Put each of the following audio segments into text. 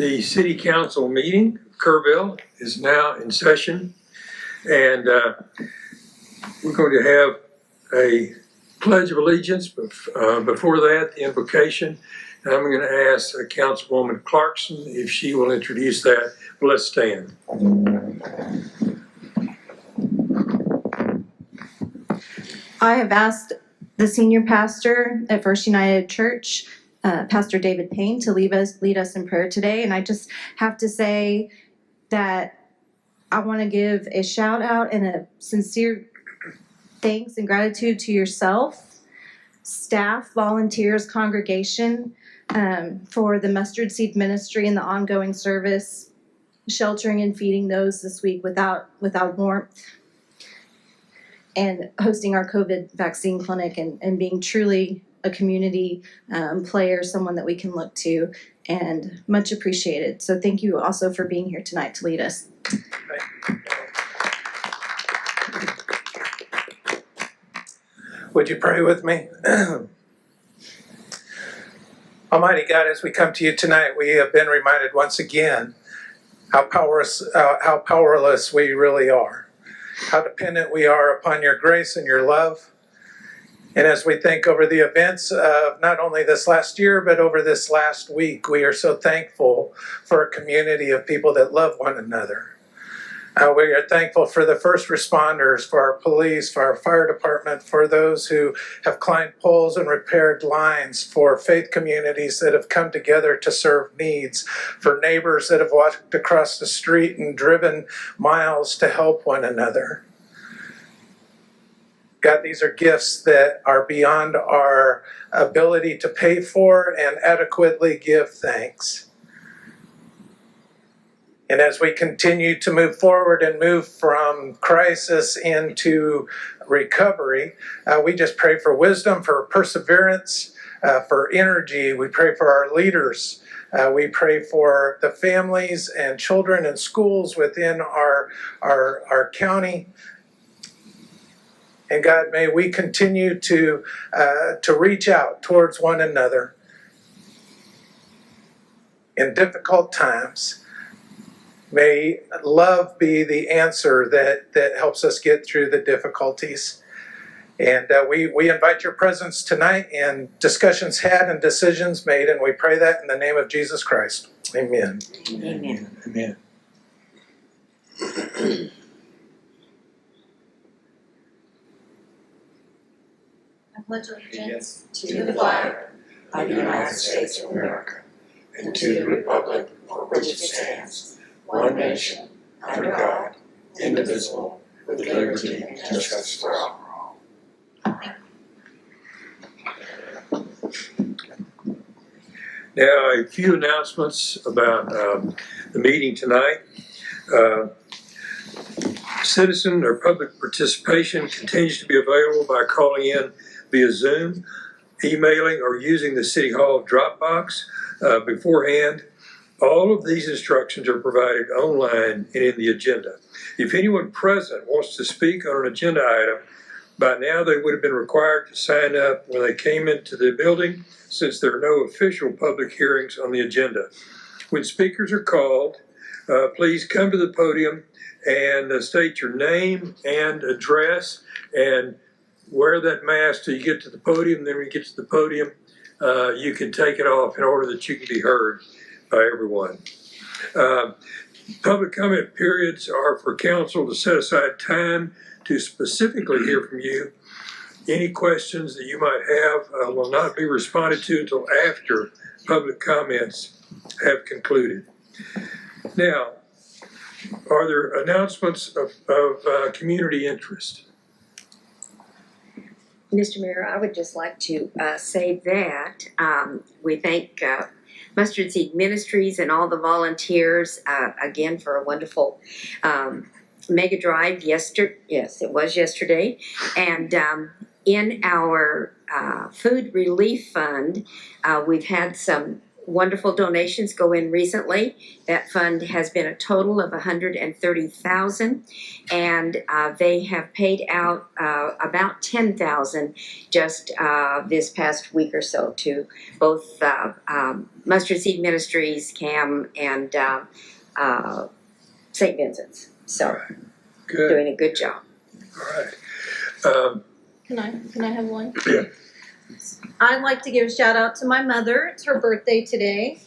The City Council meeting, Kerrville, is now in session. And we're going to have a Pledge of Allegiance. Before that, the invocation. And I'm going to ask Councilwoman Clarkson if she will introduce that. Let's stand. I have asked the senior pastor at First United Church, Pastor David Payne, to lead us in prayer today. And I just have to say that I want to give a shout out and a sincere thanks and gratitude to yourself, staff, volunteers, congregation, for the mustard seed ministry and the ongoing service, sheltering and feeding those this week without warmth, and hosting our COVID vaccine clinic and being truly a community player, someone that we can look to, and much appreciated. So thank you also for being here tonight to lead us. Would you pray with me? Almighty God, as we come to you tonight, we have been reminded once again how powerless we really are, how dependent we are upon your grace and your love. And as we think over the events of not only this last year, but over this last week, we are so thankful for a community of people that love one another. We are thankful for the first responders, for our police, for our fire department, for those who have climbed poles and repaired lines, for faith communities that have come together to serve needs, for neighbors that have walked across the street and driven miles to help one another. God, these are gifts that are beyond our ability to pay for and adequately give thanks. And as we continue to move forward and move from crisis into recovery, we just pray for wisdom, for perseverance, for energy. We pray for our leaders. We pray for the families and children and schools within our county. And God, may we continue to reach out towards one another in difficult times. May love be the answer that helps us get through the difficulties. And we invite your presence tonight in discussions had and decisions made, and we pray that in the name of Jesus Christ. Amen. Amen. Amen. I pledge allegiance to the flag of the United States of America and to the republic for which it stands, one nation, under God, indivisible, with liberty and justice for all. Now, a few announcements about the meeting tonight. Citizen or public participation continues to be available by calling in via Zoom, emailing, or using the City Hall Dropbox beforehand. All of these instructions are provided online and in the agenda. If anyone present wants to speak on an agenda item, by now they would have been required to sign up when they came into the building, since there are no official public hearings on the agenda. When speakers are called, please come to the podium and state your name and address, and wear that mask till you get to the podium. Then when you get to the podium, you can take it off in order that you can be heard by everyone. Public comment periods are for council to set aside time to specifically hear from you. Any questions that you might have will not be responded to until after public comments have concluded. Now, are there announcements of community interest? Mr. Mayor, I would just like to say that we thank Mustard Seed Ministries and all the volunteers again for a wonderful mega drive yesterday. Yes, it was yesterday. And in our food relief fund, we've had some wonderful donations go in recently. That fund has been a total of $130,000, and they have paid out about $10,000 just this past week or so to both Mustard Seed Ministries, CAM, and St. Vincent's. So, Good. doing a good job. All right. Can I have one? Yeah. I'd like to give a shout out to my mother. It's her birthday today.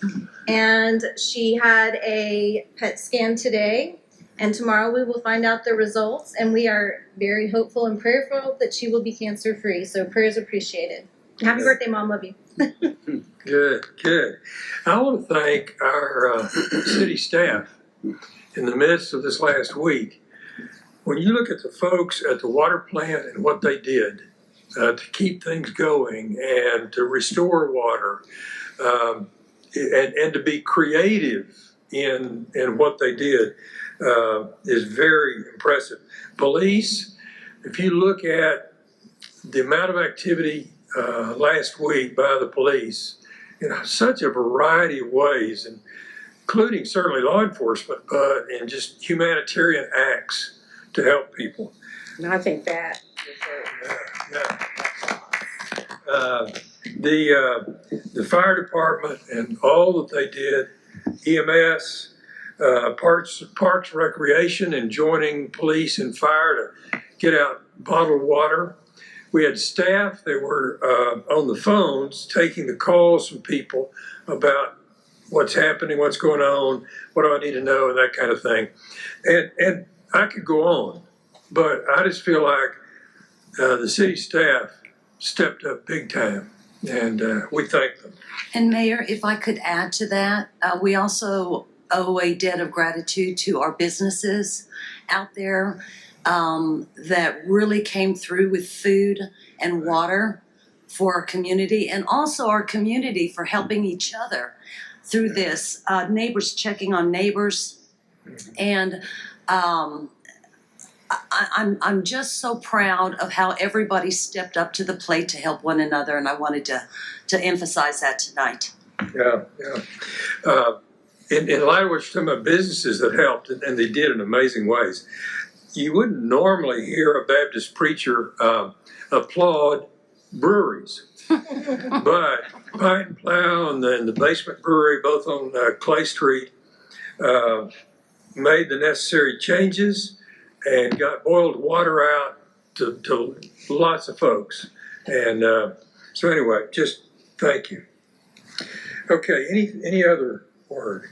And she had a PET scan today. And tomorrow we will find out the results. And we are very hopeful and prayerful that she will be cancer free. So prayers appreciated. Happy birthday, Mom. Love you. Good, good. I want to thank our city staff in the midst of this last week. When you look at the folks at the water plant and what they did to keep things going and to restore water and to be creative in what they did is very impressive. Police, if you look at the amount of activity last week by the police, such a variety of ways, including certainly law enforcement, but in just humanitarian acts to help people. And I think that The fire department and all that they did, EMS, Parks Recreation, and joining police and fire to get out bottled water. We had staff that were on the phones taking the calls from people about what's happening, what's going on, what do I need to know, and that kind of thing. And I could go on, but I just feel like the city staff stepped up big time, and we thank them. And Mayor, if I could add to that, we also owe a debt of gratitude to our businesses out there that really came through with food and water for our community, and also our community for helping each other through this. Neighbors checking on neighbors, and I'm just so proud of how everybody stepped up to the plate to help one another, and I wanted to emphasize that tonight. Yeah. In light of what you're talking about, businesses that helped, and they did in amazing ways. You wouldn't normally hear a Baptist preacher applaud breweries, but Pint and Plow and the Basement Brewery, both on Clay Street, made the necessary changes and got boiled water out to lots of folks. And so anyway, just thank you. Okay, any other word?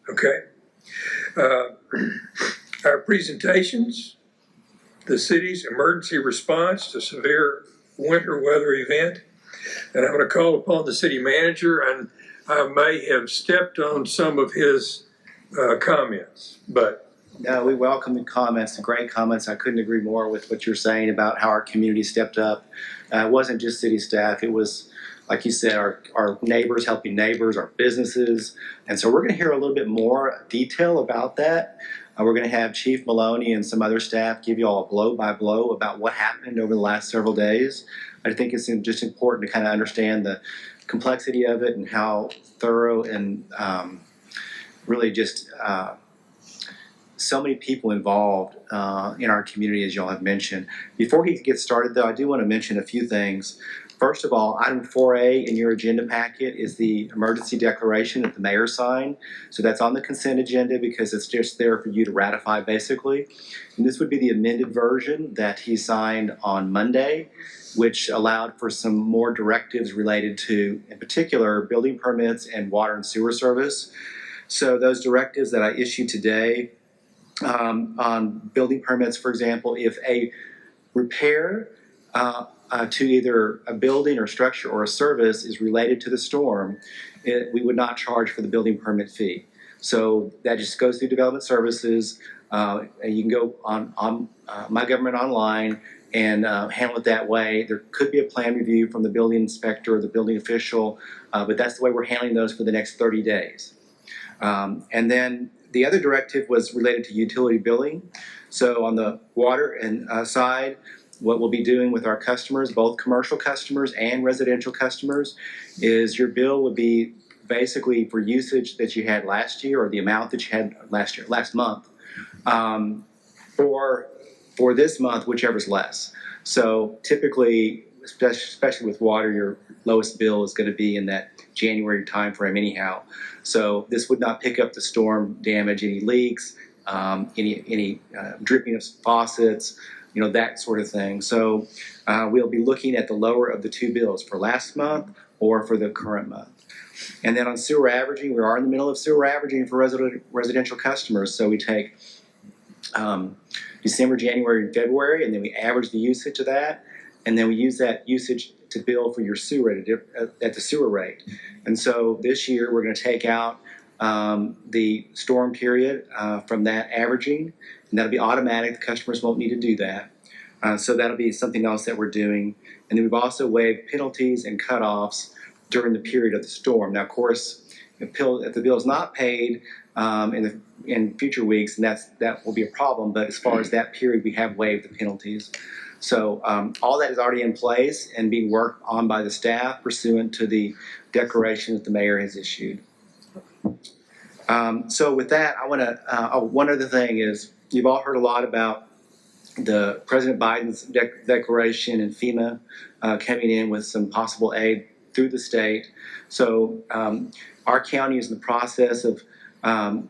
Okay. Our presentations, the city's emergency response to severe winter weather event. And I'm going to call upon the city manager, and I may have stepped on some of his comments, but. No, we welcome the comments, the great comments. I couldn't agree more with what you're saying about how our community stepped up. It wasn't just city staff. It was, like you said, our neighbors helping neighbors, our businesses. And so we're going to hear a little bit more detail about that. We're going to have Chief Maloney and some other staff give you all a blow-by-blow about what happened over the last several days. I think it's just important to kind of understand the complexity of it and how thorough and really just so many people involved in our community, as y'all have mentioned. Before he gets started, though, I do want to mention a few things. First of all, item 4A in your agenda packet is the emergency declaration that the mayor signed. So that's on the consent agenda because it's just there for you to ratify, basically. And this would be the amended version that he signed on Monday, which allowed for some more directives related to, in particular, building permits and water and sewer service. So those directives that I issued today on building permits, for example, if a repair to either a building or structure or a service is related to the storm, we would not charge for the building permit fee. So that just goes through development services. You can go on My Government Online and handle it that way. There could be a plan review from the building inspector or the building official, but that's the way we're handling those for the next 30 days. And then the other directive was related to utility billing. So on the water and side, what we'll be doing with our customers, both commercial customers and residential customers, is your bill would be basically for usage that you had last year or the amount that you had last month, for this month, whichever's less. So typically, especially with water, your lowest bill is going to be in that January timeframe anyhow. So this would not pick up the storm damage, any leaks, any dripping of faucets, that sort of thing. So we'll be looking at the lower of the two bills for last month or for the current month. And then on sewer averaging, we are in the middle of sewer averaging for residential customers. So we take December, January, and February, and then we average the usage of that, and then we use that usage to bill for your sewer at the sewer rate. And so this year we're going to take out the storm period from that averaging, and that'll be automatic. The customers won't need to do that. So that'll be something else that we're doing. And then we've also waived penalties and cutoffs during the period of the storm. Now, of course, if the bill is not paid in future weeks, and that will be a problem. But as far as that period, we have waived the penalties. So all that is already in place and being worked on by the staff pursuant to the declaration that the mayor has issued. So with that, I want to, one other thing is, you've all heard a lot about the President Biden's declaration and FEMA coming in with some possible aid through the state. So our county is in the process of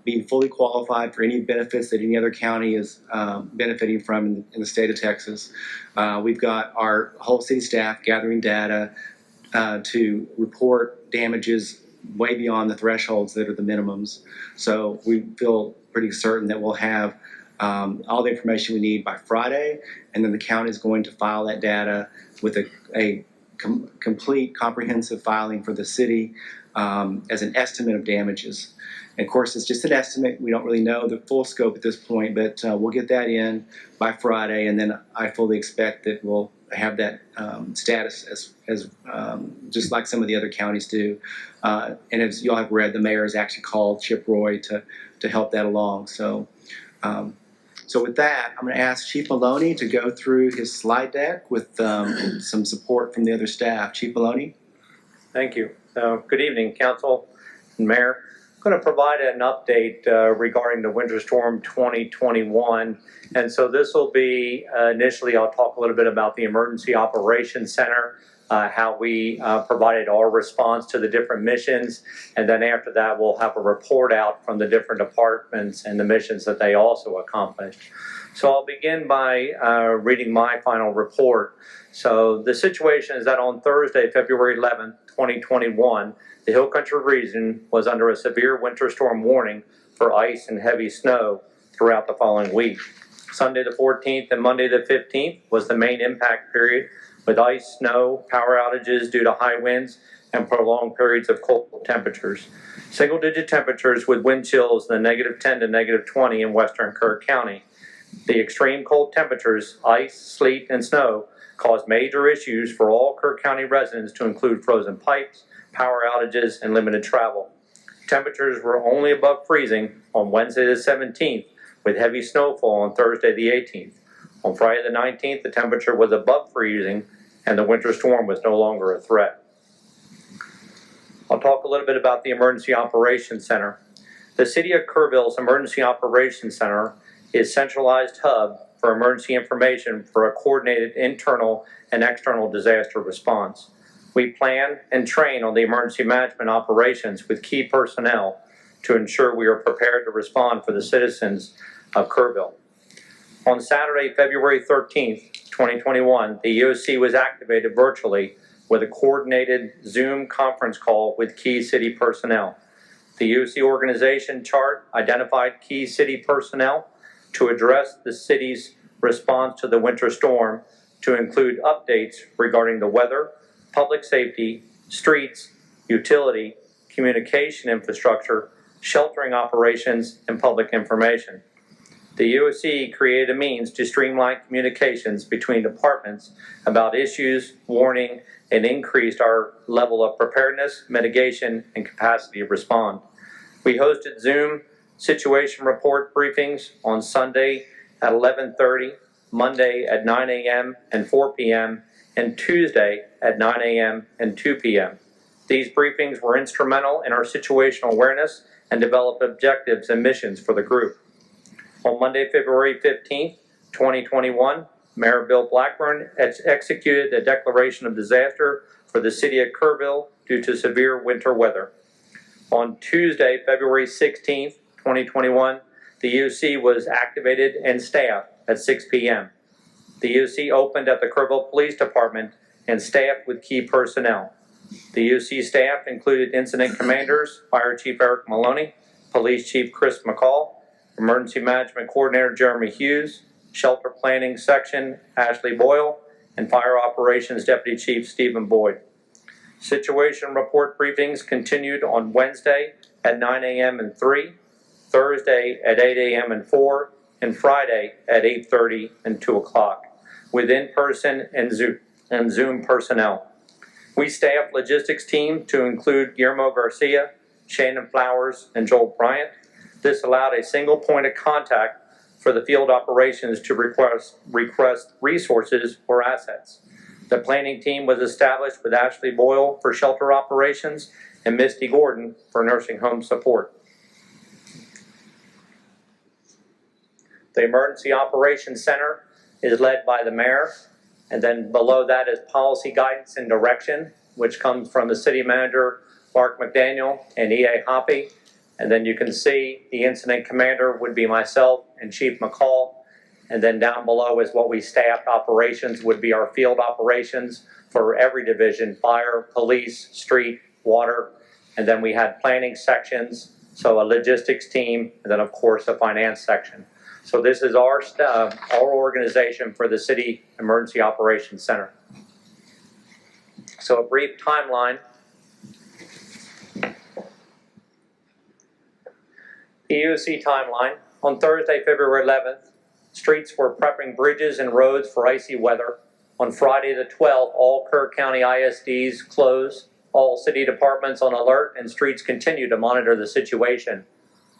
being fully qualified for any benefits that any other county is benefiting from in the state of Texas. We've got our whole city staff gathering data to report damages way beyond the thresholds that are the minimums. So we feel pretty certain that we'll have all the information we need by Friday, and then the county is going to file that data with a complete comprehensive filing for the city as an estimate of damages. And of course, it's just an estimate. We don't really know the full scope at this point, but we'll get that in by Friday, and then I fully expect that we'll have that status as just like some of the other counties do. And as you all have read, the mayor has actually called Chip Roy to help that along. So with that, I'm going to ask Chief Maloney to go through his slide deck with some support from the other staff. Chief Maloney. Thank you. Good evening, Council and Mayor. I'm going to provide an update regarding the Winter Storm 2021. And so this will be, initially I'll talk a little bit about the Emergency Operations Center, how we provided our response to the different missions. And then after that, we'll have a report out from the different departments and the missions that they also accomplished. So I'll begin by reading my final report. So the situation is that on Thursday, February 11th, 2021, the Hill Country region was under a severe winter storm warning for ice and heavy snow throughout the following week. Sunday the 14th and Monday the 15th was the main impact period, with ice, snow, power outages due to high winds, and prolonged periods of cold temperatures. Single-digit temperatures with wind chills in the -10 to -20 in western Kerr County. The extreme cold temperatures, ice, sleet, and snow caused major issues for all Kerr County residents, to include frozen pipes, power outages, and limited travel. Temperatures were only above freezing on Wednesday the 17th, with heavy snowfall on Thursday the 18th. On Friday the 19th, the temperature was above freezing, and the winter storm was no longer a threat. I'll talk a little bit about the Emergency Operations Center. The City of Kerrville's Emergency Operations Center is a centralized hub for emergency information for a coordinated internal and external disaster response. We plan and train on the emergency management operations with key personnel to ensure we are prepared to respond for the citizens of Kerrville. On Saturday, February 13th, 2021, the EOC was activated virtually with a coordinated Zoom conference call with key city personnel. The EOC organization chart identified key city personnel to address the city's response to the winter storm, to include updates regarding the weather, public safety, streets, utility, communication infrastructure, sheltering operations, and public information. The EOC created a means to streamline communications between departments about issues, warning, and increased our level of preparedness, mitigation, and capacity to respond. We hosted Zoom situation report briefings on Sunday at 11:30, Monday at 9 a.m. and 4 p.m., and Tuesday at 9 a.m. and 2 p.m. These briefings were instrumental in our situational awareness and developed objectives and missions for the group. On Monday, February 15th, 2021, Mayor Bill Blackburn executed a declaration of disaster for the city of Kerrville due to severe winter weather. On Tuesday, February 16th, 2021, the EOC was activated and staffed at 6 p.m. The EOC opened at the Kerrville Police Department and staffed with key personnel. The EOC staff included incident commanders, Fire Chief Eric Maloney, Police Chief Chris McCall, Emergency Management Coordinator Jeremy Hughes, Shelter Planning Section Ashley Boyle, and Fire Operations Deputy Chief Stephen Boyd. Situation report briefings continued on Wednesday at 9 a.m. and 3, Thursday at 8 a.m. and 4, and Friday at 8:30 and 2 o'clock, with in-person and Zoom personnel. We staffed logistics team to include Guillermo Garcia, Shannon Flowers, and Joel Bryant. This allowed a single point of contact for the field operations to request resources or assets. The planning team was established with Ashley Boyle for shelter operations and Misty Gordon for nursing home support. The Emergency Operations Center is led by the mayor, and then below that is policy guidance and direction, which comes from the city manager, Mark McDaniel, and EA Hoppy. And then you can see the incident commander would be myself and Chief McCall. And then down below is what we staffed operations would be our field operations for every division: fire, police, street, water. And then we had planning sections, so a logistics team, and then of course a finance section. So this is our organization for the City Emergency Operations Center. So a brief timeline. EOC timeline. On Thursday, February 11th, streets were prepping bridges and roads for icy weather. On Friday the 12th, all Kerr County ISDs closed, all city departments on alert, and streets continue to monitor the situation.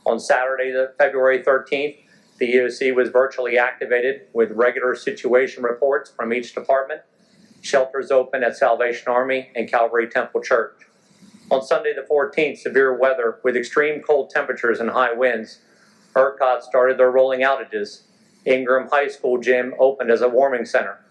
On Saturday, February 13th, the EOC was virtually activated with regular situation reports from each department. Shelters open at Salvation Army and Calvary Temple Church. On Sunday the 14th, severe weather with extreme cold temperatures and high winds. ERCOT started their rolling outages. Ingram High School gym opened as a warming center.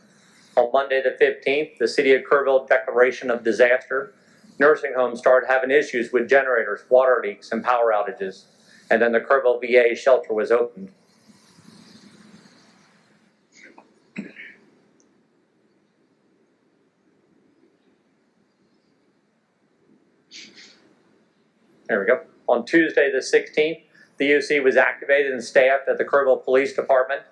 On Monday the 15th, the City of Kerrville declaration of disaster. Nursing homes started having issues with generators, water leaks, and power outages. And then the Kerrville VA shelter was opened. There we go. On Tuesday the 16th, the EOC was activated and staffed at the Kerrville Police Department.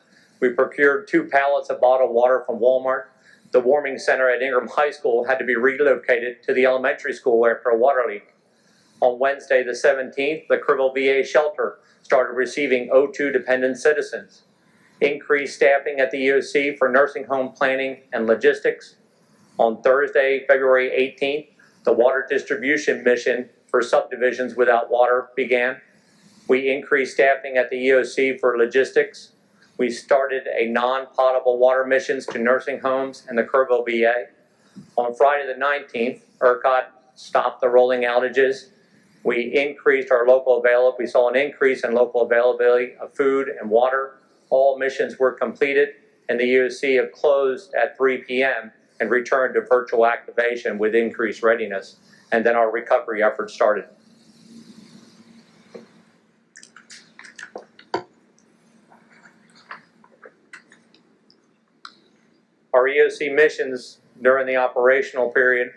We procured 2 pallets of bottled water from Walmart. The warming center at Ingram High School had to be relocated to the elementary school after a water leak. On Wednesday the 17th, the Kerrville VA shelter started receiving O2 dependent citizens. Increased staffing at the EOC for nursing home planning and logistics. On Thursday, February 18th, the water distribution mission for subdivisions without water began. We increased staffing at the EOC for logistics. We started a non-potable water missions to nursing homes and the Kerrville VA. On Friday the 19th, ERCOT stopped the rolling outages. We increased our local availability. We saw an increase in local availability of food and water. All missions were completed, and the EOC have closed at 3 p.m. and returned to virtual activation with increased readiness. And then our recovery efforts started. Our EOC missions during the operational period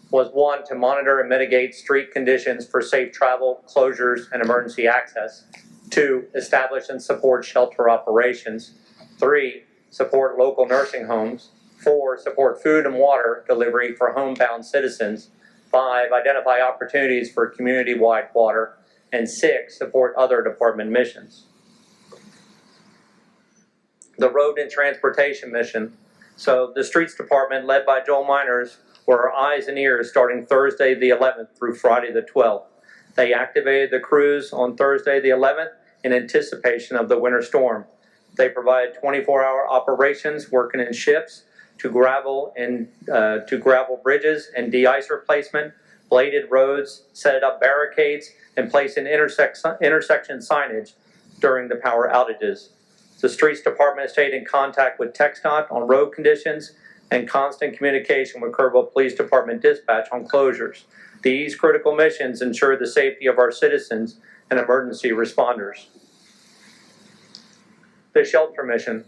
was 1, to monitor and mitigate street conditions for safe travel, closures, and emergency access. 2, establish and support shelter operations. 3, support local nursing homes. 4, support food and water delivery for homebound citizens. 5, identify opportunities for community-wide water. And 6, support other department missions. The road and transportation mission. So the streets department, led by Joel Miners, were our eyes and ears starting Thursday the 11th through Friday the 12th. They activated the crews on Thursday the 11th in anticipation of the winter storm. They provide 24-hour operations, working in shifts to gravel bridges and de-ice replacement, bladed roads, set up barricades, and place in intersection signage during the power outages. The Streets Department stayed in contact with TxDOT on road conditions and constant communication with Kerrville Police Department dispatch on closures. These critical missions ensure the safety of our citizens and emergency responders. The shelter mission.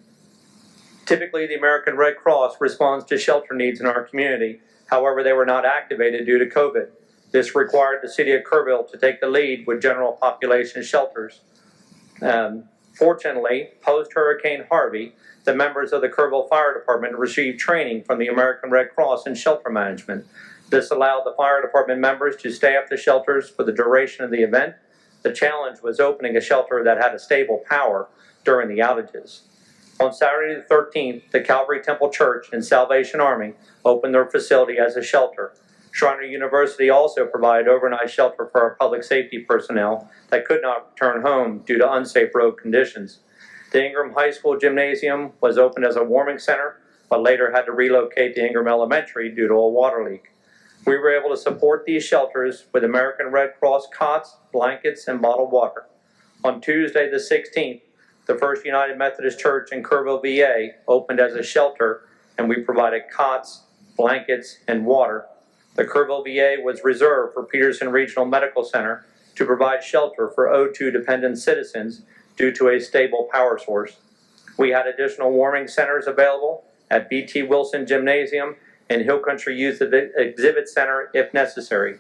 Typically, the American Red Cross responds to shelter needs in our community. However, they were not activated due to COVID. This required the city of Kerrville to take the lead with general population shelters. Fortunately, post-Hurricane Harvey, the members of the Kerrville Fire Department received training from the American Red Cross in shelter management. This allowed the fire department members to staff the shelters for the duration of the event. The challenge was opening a shelter that had a stable power during the outages. On Saturday the 13th, the Calvary Temple Church and Salvation Army opened their facility as a shelter. Schreiner University also provided overnight shelter for our public safety personnel that could not return home due to unsafe road conditions. The Ingram High School Gymnasium was opened as a warming center, but later had to relocate to Ingram Elementary due to a water leak. We were able to support these shelters with American Red Cross cots, blankets, and bottled water. On Tuesday the 16th, the First United Methodist Church in Kerrville, VA opened as a shelter, and we provided cots, blankets, and water. The Kerrville VA was reserved for Peterson Regional Medical Center to provide shelter for O2 dependent citizens due to a stable power source. We had additional warming centers available at B.T. Wilson Gymnasium and Hill Country Youth Exhibit Center if necessary.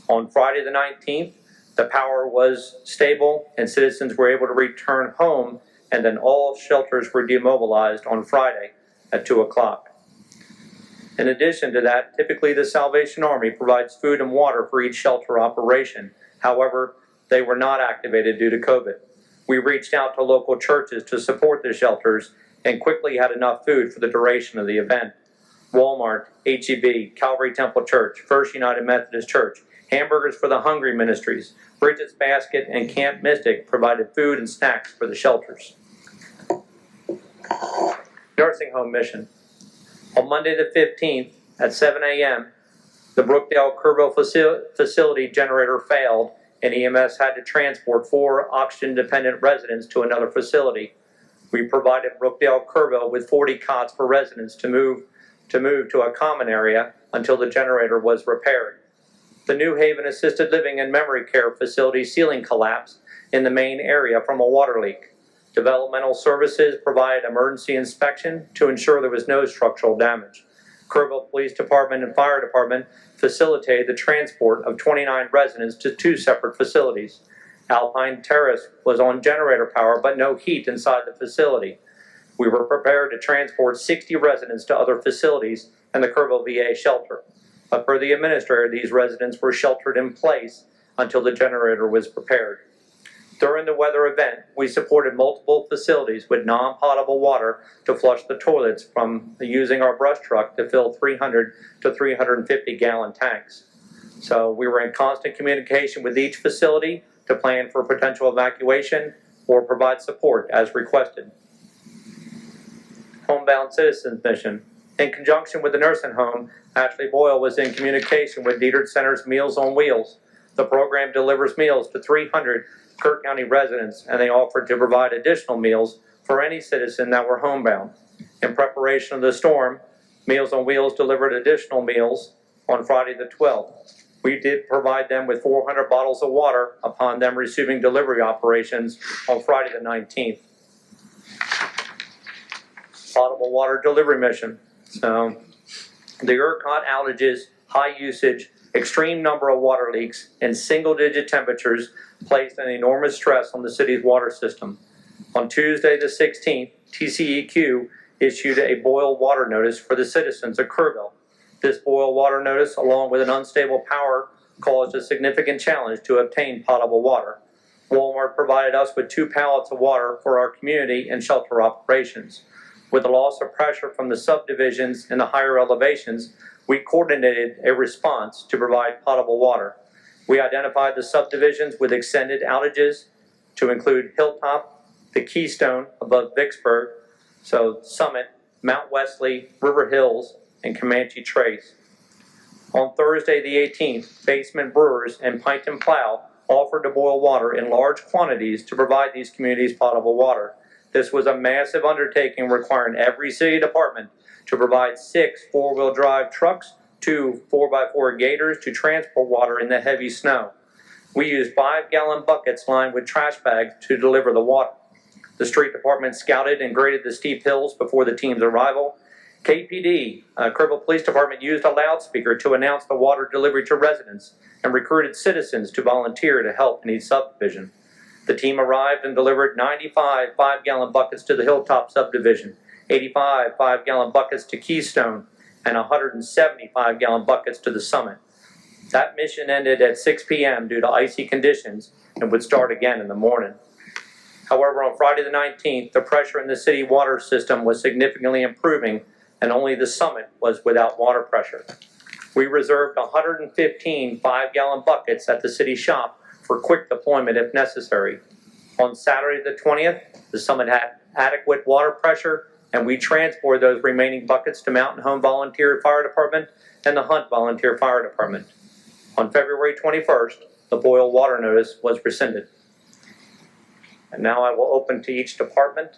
On Friday the 19th, the power was stable and citizens were able to return home, and then all shelters were demobilized on Friday at 2 o'clock. In addition to that, typically the Salvation Army provides food and water for each shelter operation. However, they were not activated due to COVID. We reached out to local churches to support the shelters and quickly had enough food for the duration of the event. Walmart, H-E-B, Calvary Temple Church, First United Methodist Church, Hamburgers for the Hungry Ministries, Bridget's Basket, and Camp Mystic provided food and snacks for the shelters. Nursing home mission. On Monday the 15th at 7 a.m., the Brookdale Kerrville facility generator failed and EMS had to transport 4 oxygen-dependent residents to another facility. We provided Brookdale Kerrville with 40 cots for residents to move to a common area until the generator was repaired. The New Haven Assisted Living and Memory Care facility ceiling collapsed in the main area from a water leak. Developmental Services provided emergency inspection to ensure there was no structural damage. Kerrville Police Department and Fire Department facilitated the transport of 29 residents to 2 separate facilities. Alpine Terrace was on generator power but no heat inside the facility. We were prepared to transport 60 residents to other facilities and the Kerrville VA shelter. But per the administrator, these residents were sheltered in place until the generator was prepared. During the weather event, we supported multiple facilities with non-potable water to flush the toilets from using our brush truck to fill 300 to 350 gallon tanks. So we were in constant communication with each facility to plan for potential evacuation or provide support as requested. Homebound Citizens Mission. In conjunction with the nursing home, Ashley Boyle was in communication with Diedert Center's Meals on Wheels. The program delivers meals to 300 Kirk County residents, and they offered to provide additional meals for any citizen that were homebound. In preparation of the storm, Meals on Wheels delivered additional meals on Friday the 12th. We did provide them with 400 bottles of water upon them receiving delivery operations on Friday the 19th. Potable water delivery mission. So the ERCOT outages, high usage, extreme number of water leaks, and single-digit temperatures placed an enormous stress on the city's water system. On Tuesday the 16th, TCEQ issued a boil water notice for the citizens of Kerrville. This boil water notice, along with an unstable power, caused a significant challenge to obtain potable water. Walmart provided us with 2 pallets of water for our community and shelter operations. With the loss of pressure from the subdivisions and the higher elevations, we coordinated a response to provide potable water. We identified the subdivisions with extended outages to include Hilltop, the Keystone above Vicksburg, so Summit, Mount Wesley, River Hills, and Comanche Trace. On Thursday the 18th, Basement Brewers and Pint and Plow offered to boil water in large quantities to provide these communities potable water. This was a massive undertaking requiring every city department to provide 6 four-wheel drive trucks, 2 4x4 gators to transport water in the heavy snow. We used 5-gallon buckets lined with trash bags to deliver the water. The street department scouted and graded the steep hills before the team's arrival. KPD, Kerrville Police Department, used a loudspeaker to announce the water delivery to residents and recruited citizens to volunteer to help in each subdivision. The team arrived and delivered 95 5-gallon buckets to the Hilltop subdivision, 85 5-gallon buckets to Keystone, and 175 gallon buckets to the Summit. That mission ended at 6 p.m. due to icy conditions and would start again in the morning. However, on Friday the 19th, the pressure in the city water system was significantly improving, and only the Summit was without water pressure. We reserved 115 5-gallon buckets at the city shop for quick deployment if necessary. On Saturday the 20th, the Summit had adequate water pressure, and we transported those remaining buckets to Mountain Home Volunteer Fire Department and the Hunt Volunteer Fire Department. On February 21st, the boil water notice was rescinded. And now I will open to each department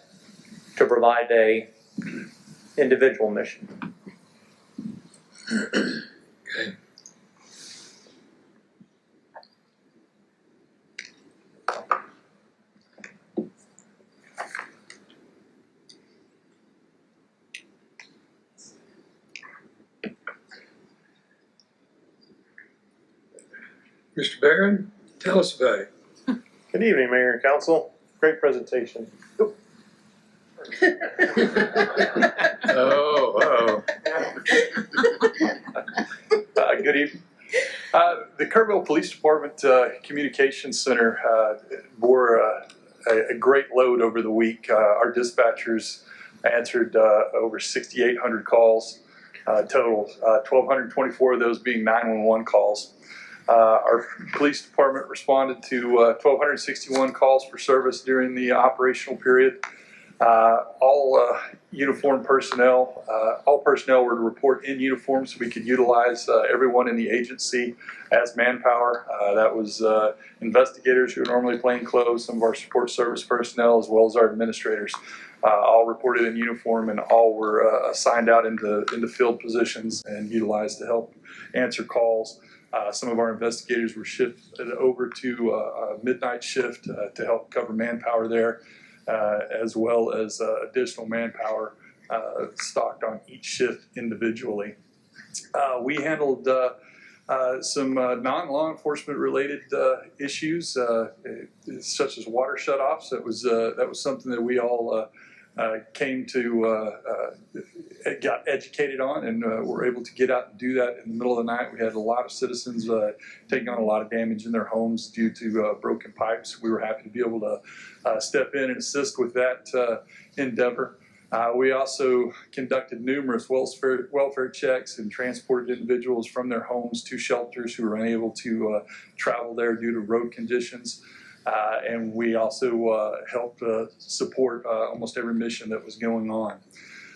to provide a individual mission. Okay. Mr. Barron, tell us about it. Good evening, Mayor and Council. Great presentation. Oh. Good evening. The Kerrville Police Department Communications Center bore a great load over the week. Our dispatchers answered over 6,800 calls total, 1,224 of those being 911 calls. Our police department responded to 1,261 calls for service during the operational period. All uniformed personnel, all personnel were to report in uniform so we could utilize everyone in the agency as manpower. That was investigators who are normally plainclothes, some of our support service personnel, as well as our administrators. All reported in uniform, and all were assigned out into field positions and utilized to help answer calls. Some of our investigators were shifted over to a midnight shift to help cover manpower there, as well as additional manpower stocked on each shift individually. We handled some non-law enforcement related issues, such as water shutoffs. That was something that we all came to got educated on, and were able to get out and do that in the middle of the night. We had a lot of citizens taking on a lot of damage in their homes due to broken pipes. We were happy to be able to step in and assist with that endeavor. We also conducted numerous welfare checks and transported individuals from their homes to shelters who were unable to travel there due to road conditions. And we also helped support almost every mission that was going on.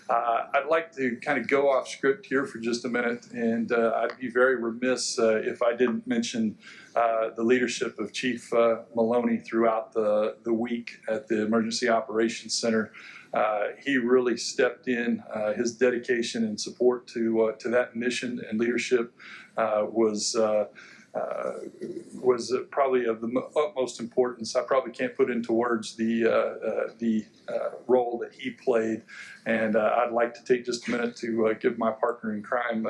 I'd like to kind of go off script here for just a minute, and I'd be very remiss if I didn't mention the leadership of Chief Maloney throughout the week at the Emergency Operations Center. He really stepped in. His dedication and support to that mission and leadership was probably of the utmost importance. I probably can't put into words the role that he played, and I'd like to take just a minute to give my partner in crime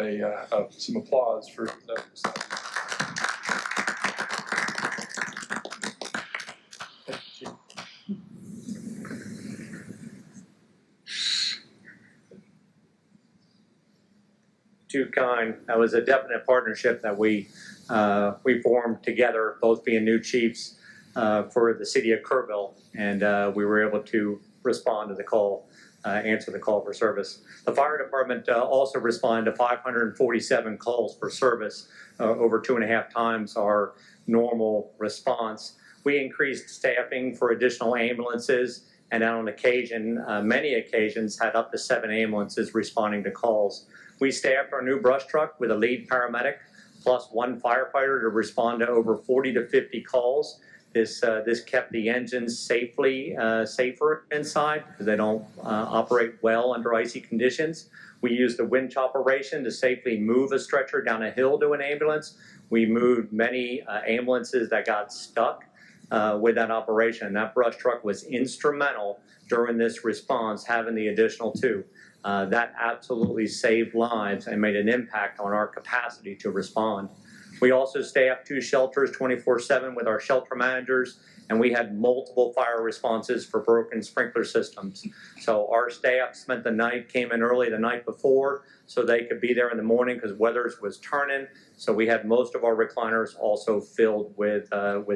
some applause for that. Too kind. That was a definite partnership that we formed together, both being new chiefs for the city of Kerrville, and we were able to respond to the call, answer the call for service. The fire department also responded to 547 calls for service, over 2.5 times our normal response. We increased staffing for additional ambulances and on occasion, many occasions, had up to 7 ambulances responding to calls. We staffed our new brush truck with a lead paramedic plus 1 firefighter to respond to over 40 to 50 calls. This kept the engines safer inside because they don't operate well under icy conditions. We used the winch operation to safely move a stretcher down a hill to an ambulance. We moved many ambulances that got stuck with that operation. That brush truck was instrumental during this response, having the additional 2. That absolutely saved lives and made an impact on our capacity to respond. We also staffed 2 shelters 24/7 with our shelter managers, and we had multiple fire responses for broken sprinkler systems. So our staff spent the night, came in early the night before so they could be there in the morning because weather was turning. So we had most of our recliners also filled with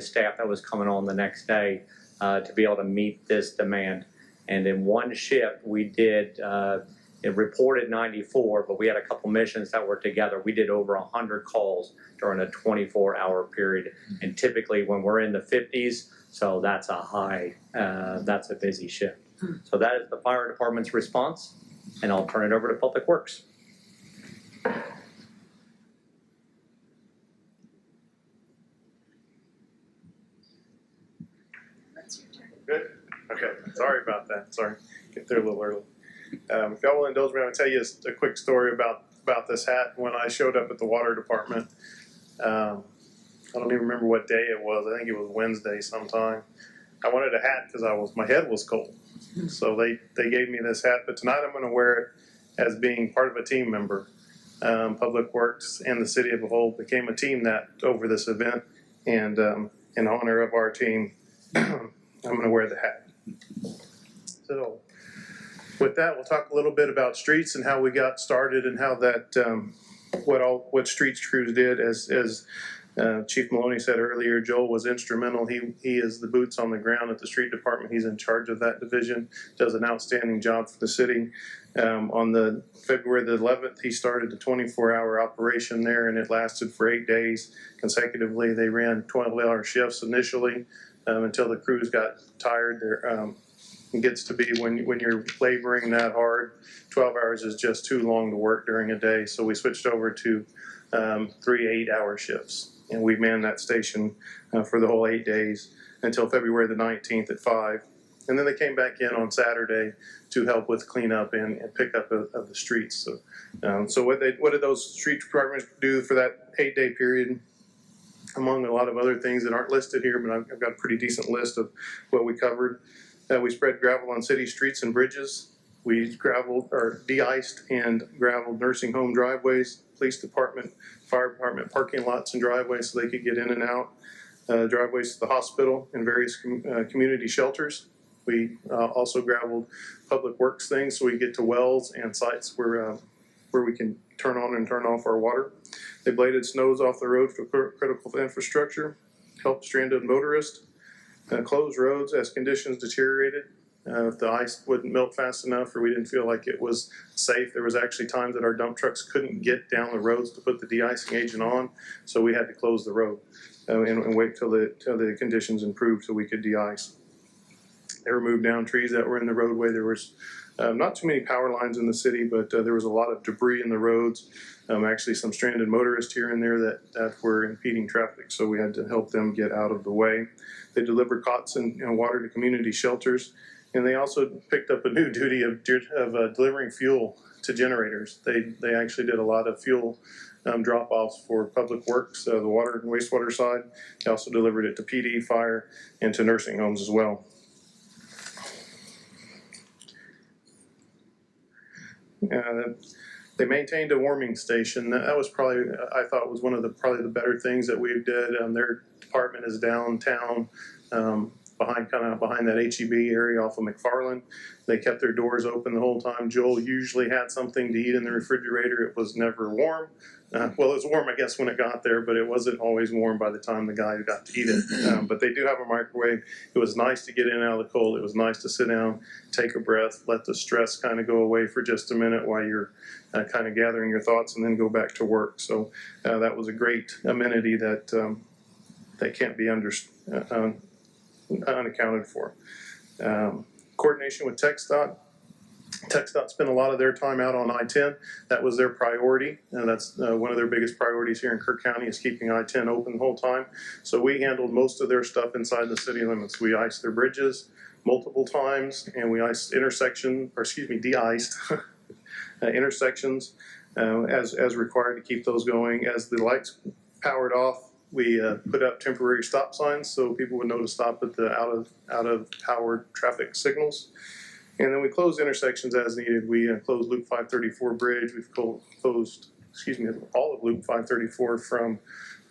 staff that was coming on the next day to be able to meet this demand. And in one shift, we did, it reported 94, but we had a couple missions that were together. We did over 100 calls during a 24-hour period. And typically when we're in the 50s, so that's a high, that's a busy shift. So that is the fire department's response, and I'll turn it over to Public Works. Good. Okay. Sorry about that. Sorry. Get there a little early. If y'all will indulge me, I'm going to tell you a quick story about this hat. When I showed up at the water department, I don't even remember what day it was. I think it was Wednesday sometime. I wanted a hat because my head was cold. So they gave me this hat. But tonight I'm going to wear it as being part of a team member. Public Works and the City of Behold became a team that over this event. And in honor of our team, I'm going to wear the hat. So with that, we'll talk a little bit about streets and how we got started and how that what streets crews did. As Chief Maloney said earlier, Joel was instrumental. He is the boots on the ground at the street department. He's in charge of that division. Does an outstanding job for the city. On the February the 11th, he started the 24-hour operation there, and it lasted for 8 days consecutively. They ran 12-hour shifts initially until the crews got tired. It gets to be when you're laboring that hard, 12 hours is just too long to work during a day. So we switched over to 3 8-hour shifts, and we manned that station for the whole 8 days until February the 19th at 5. And then they came back in on Saturday to help with cleanup and pickup of the streets. So what did those street departments do for that 8-day period? Among a lot of other things that aren't listed here, but I've got a pretty decent list of what we covered. We spread gravel on city streets and bridges. We de-iced and graveled nursing home driveways, police department, fire department parking lots and driveways so they could get in and out. Driveways to the hospital and various community shelters. We also graveled public works things so we get to wells and sites where we can turn on and turn off our water. They bladed snows off the road for critical infrastructure, helped stranded motorists, closed roads as conditions deteriorated. If the ice wouldn't melt fast enough or we didn't feel like it was safe, there was actually times that our dump trucks couldn't get down the roads to put the de-icing agent on, so we had to close the road and wait till the conditions improved so we could de-ice. They removed down trees that were in the roadway. There was not too many power lines in the city, but there was a lot of debris in the roads. Actually, some stranded motorists here and there that were impeding traffic, so we had to help them get out of the way. They delivered cots and water to community shelters, and they also picked up a new duty of delivering fuel to generators. They actually did a lot of fuel drop-offs for Public Works, the water and wastewater side. They also delivered it to PD, fire, and to nursing homes as well. They maintained a warming station. That was probably, I thought, was one of the better things that we did. Their department is downtown, behind that HEB area off of McFarland. They kept their doors open the whole time. Joel usually had something to eat in the refrigerator. It was never warm. Well, it was warm, I guess, when it got there, but it wasn't always warm by the time the guy got to eat it. But they do have a microwave. It was nice to get in and out of the cold. It was nice to sit down, take a breath, let the stress kind of go away for just a minute while you're kind of gathering your thoughts and then go back to work. So that was a great amenity that can't be unaccounted for. Of coordination with TxDOT. TxDOT spent a lot of their time out on I-10. That was their priority, and that's one of their biggest priorities here in Kirk County is keeping I-10 open the whole time. So we handled most of their stuff inside the city limits. We iced their bridges multiple times, and we iced de-iced intersections as required to keep those going. As the lights powered off, we put up temporary stop signs so people would know to stop at the out of powered traffic signals. And then we closed intersections as needed. We closed Loop 534 bridge. We've closed all of Loop 534 from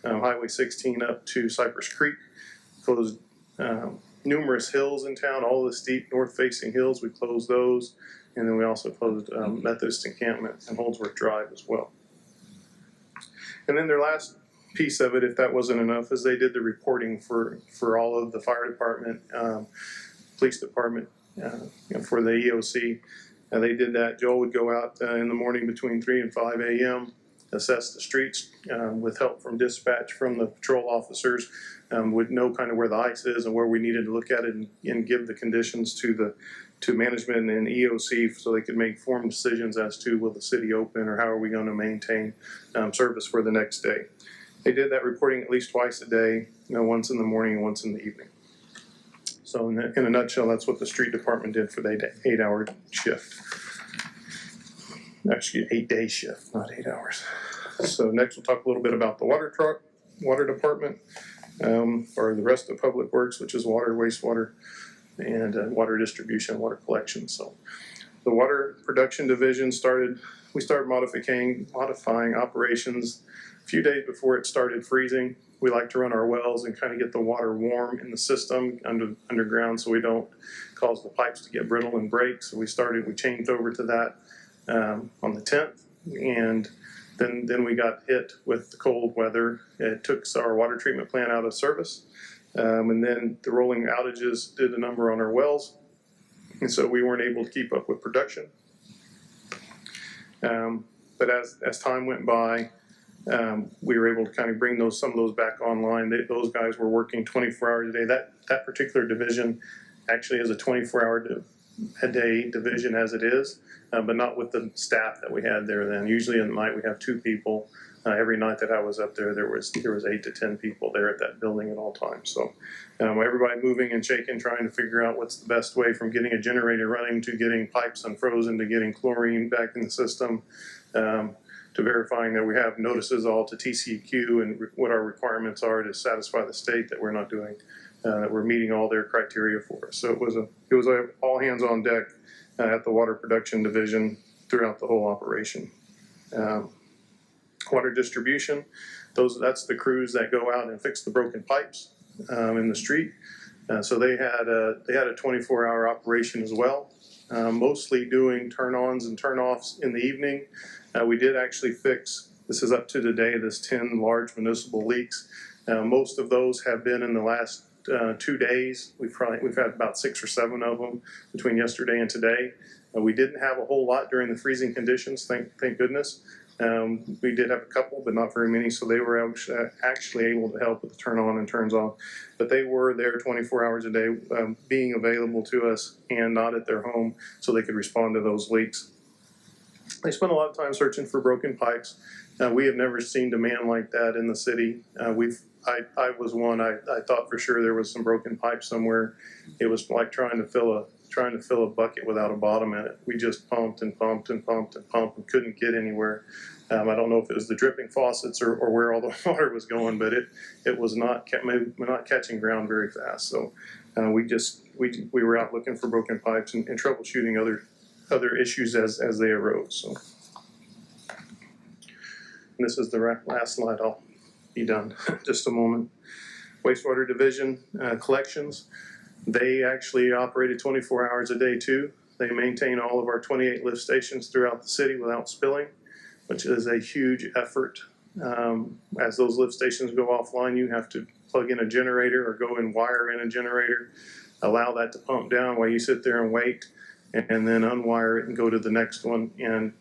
Highway 16 up to Cypress Creek. Closed numerous hills in town, all the steep north-facing hills. We closed those. And then we also closed Methodist Encampment and Holdsworth Drive as well. And then their last piece of it, if that wasn't enough, is they did the reporting for all of the fire department, police department, for the EOC. They did that. Joel would go out in the morning between 3 and 5 a.m., assess the streets with help from dispatch from the patrol officers, would know kind of where the ice is and where we needed to look at it and give the conditions to management and EOC so they could make informed decisions as to will the city open or how are we going to maintain service for the next day. They did that reporting at least twice a day, once in the morning and once in the evening. So in a nutshell, that's what the street department did for the 8-hour shift. Actually, 8-day shift, not 8 hours. So next we'll talk a little bit about the water department, or the rest of Public Works, which is water, wastewater, and water distribution, water collection. So the water production division we started modifying operations a few days before it started freezing. We like to run our wells and kind of get the water warm in the system underground so we don't cause the pipes to get brittle and break. So we changed over to that on the 10th, and then we got hit with the cold weather. It took our water treatment plant out of service, and then the rolling outages did a number on our wells, and so we weren't able to keep up with production. But as time went by, we were able to kind of bring some of those back online. Those guys were working 24 hours a day. That particular division actually is a 24-hour-a-day division as it is, but not with the staff that we had there then. Usually in the night we have 2 people. Every night that I was up there, there was 8 to 10 people there at that building at all times. So everybody moving and shaking, trying to figure out what's the best way from getting a generator running to getting pipes unfrozen to getting chlorine back in the system, to verifying that we have notices all to TCEQ and what our requirements are to satisfy the state that we're not doing, that we're meeting all their criteria for us. So it was a all hands on deck at the water production division throughout the whole operation. Water distribution, that's the crews that go out and fix the broken pipes in the street. So they had a 24-hour operation as well, mostly doing turn-ons and turn-offs in the evening. We did actually fix, this is up to today, this 10 large municipal leaks. Most of those have been in the last 2 days. We've had about 6 or 7 of them between yesterday and today. We didn't have a whole lot during the freezing conditions, thank goodness. We did have a couple, but not very many, so they were actually able to help with the turn on and turns off. But they were there 24 hours a day, being available to us and not at their home, so they could respond to those leaks. They spent a lot of time searching for broken pipes. We have never seen demand like that in the city. I was one. I thought for sure there was some broken pipe somewhere. It was like trying to fill a bucket without a bottom in it. We just pumped and pumped and pumped and pumped and couldn't get anywhere. I don't know if it was the dripping faucets or where all the water was going, but it was not catching ground very fast. So we were out looking for broken pipes and troubleshooting other issues as they arose. So, and this is the last slide. I'll be done just a moment. Wastewater division collections. They actually operated 24 hours a day too. They maintain all of our 28 lift stations throughout the city without spilling, which is a huge effort. As those lift stations go offline, you have to plug in a generator or go and wire in a generator, allow that to pump down while you sit there and wait, and then unwire it and go to the next one. And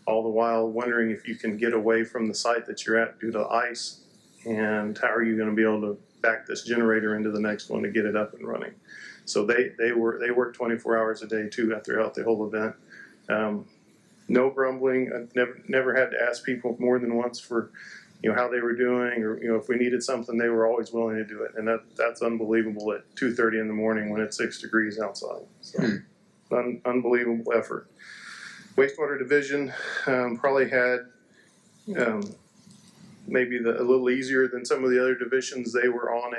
all the while wondering if you can get away from the site that you're at due to ice, and how are you going to be able to back this generator into the next one to get it up and running. So they worked 24 hours a day too throughout the whole event. No grumbling. I've never had to ask people more than once for, how they were doing, or if we needed something, they were always willing to do it, and that's unbelievable at 2:30 in the morning when it's 6 degrees outside. So, unbelievable effort. Wastewater division probably had maybe a little easier than some of the other divisions. They were on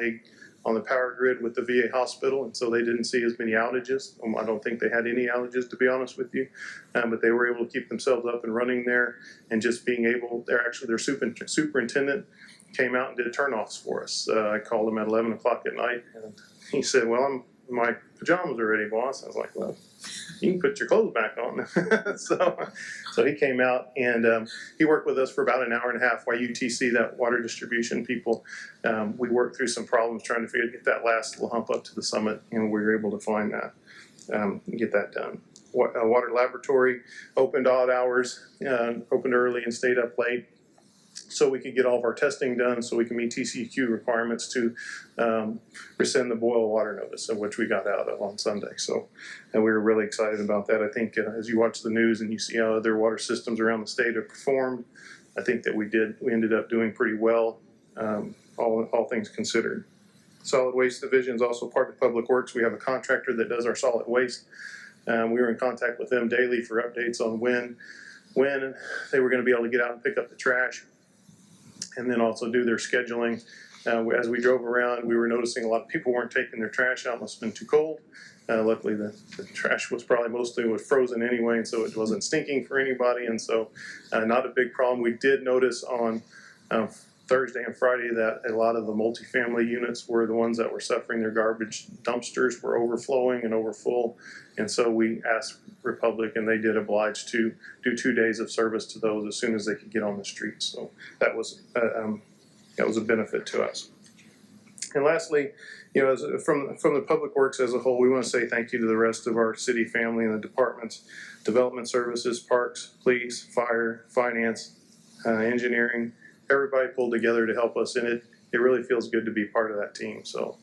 the power grid with the VA hospital, and so they didn't see as many outages. I don't think they had any outages, to be honest with you, but they were able to keep themselves up and running there, and just being able. Their superintendent came out and did turnoffs for us. I called him at 11 o'clock at night, and he said, "Well, my pajamas are ready, boss." I was like, "Well, you can put your clothes back on." So he came out, and he worked with us for about an hour and a half while UTC, that water distribution people, we worked through some problems trying to get that last little hump up to the summit, and we were able to find that, get that done. Water laboratory opened odd hours, opened early and stayed up late, so we could get all of our testing done, so we can meet TCEQ requirements to rescind the boil water notice, of which we got out of on Sunday. So, and we were really excited about that. I think as you watch the news and you see how other water systems around the state have performed, I think that we ended up doing pretty well, all things considered. Solid Waste Division is also part of Public Works. We have a contractor that does our solid waste. We were in contact with them daily for updates on when they were going to be able to get out and pick up the trash, and then also do their scheduling. As we drove around, we were noticing a lot of people weren't taking their trash out. Must have been too cold. Luckily, the trash was probably mostly frozen anyway, and so it wasn't stinking for anybody, and so not a big problem. We did notice on Thursday and Friday that a lot of the multifamily units were the ones that were suffering. Their garbage dumpsters were overflowing and overfull, and so we asked Republic, and they did oblige to do 2 days of service to those as soon as they could get on the street. So that was a benefit to us. And lastly, from the Public Works as a whole, we want to say thank you to the rest of our city family and the departments: Development Services, Parks, Police, Fire, Finance, Engineering. Everybody pulled together to help us, and it really feels good to be part of that team. So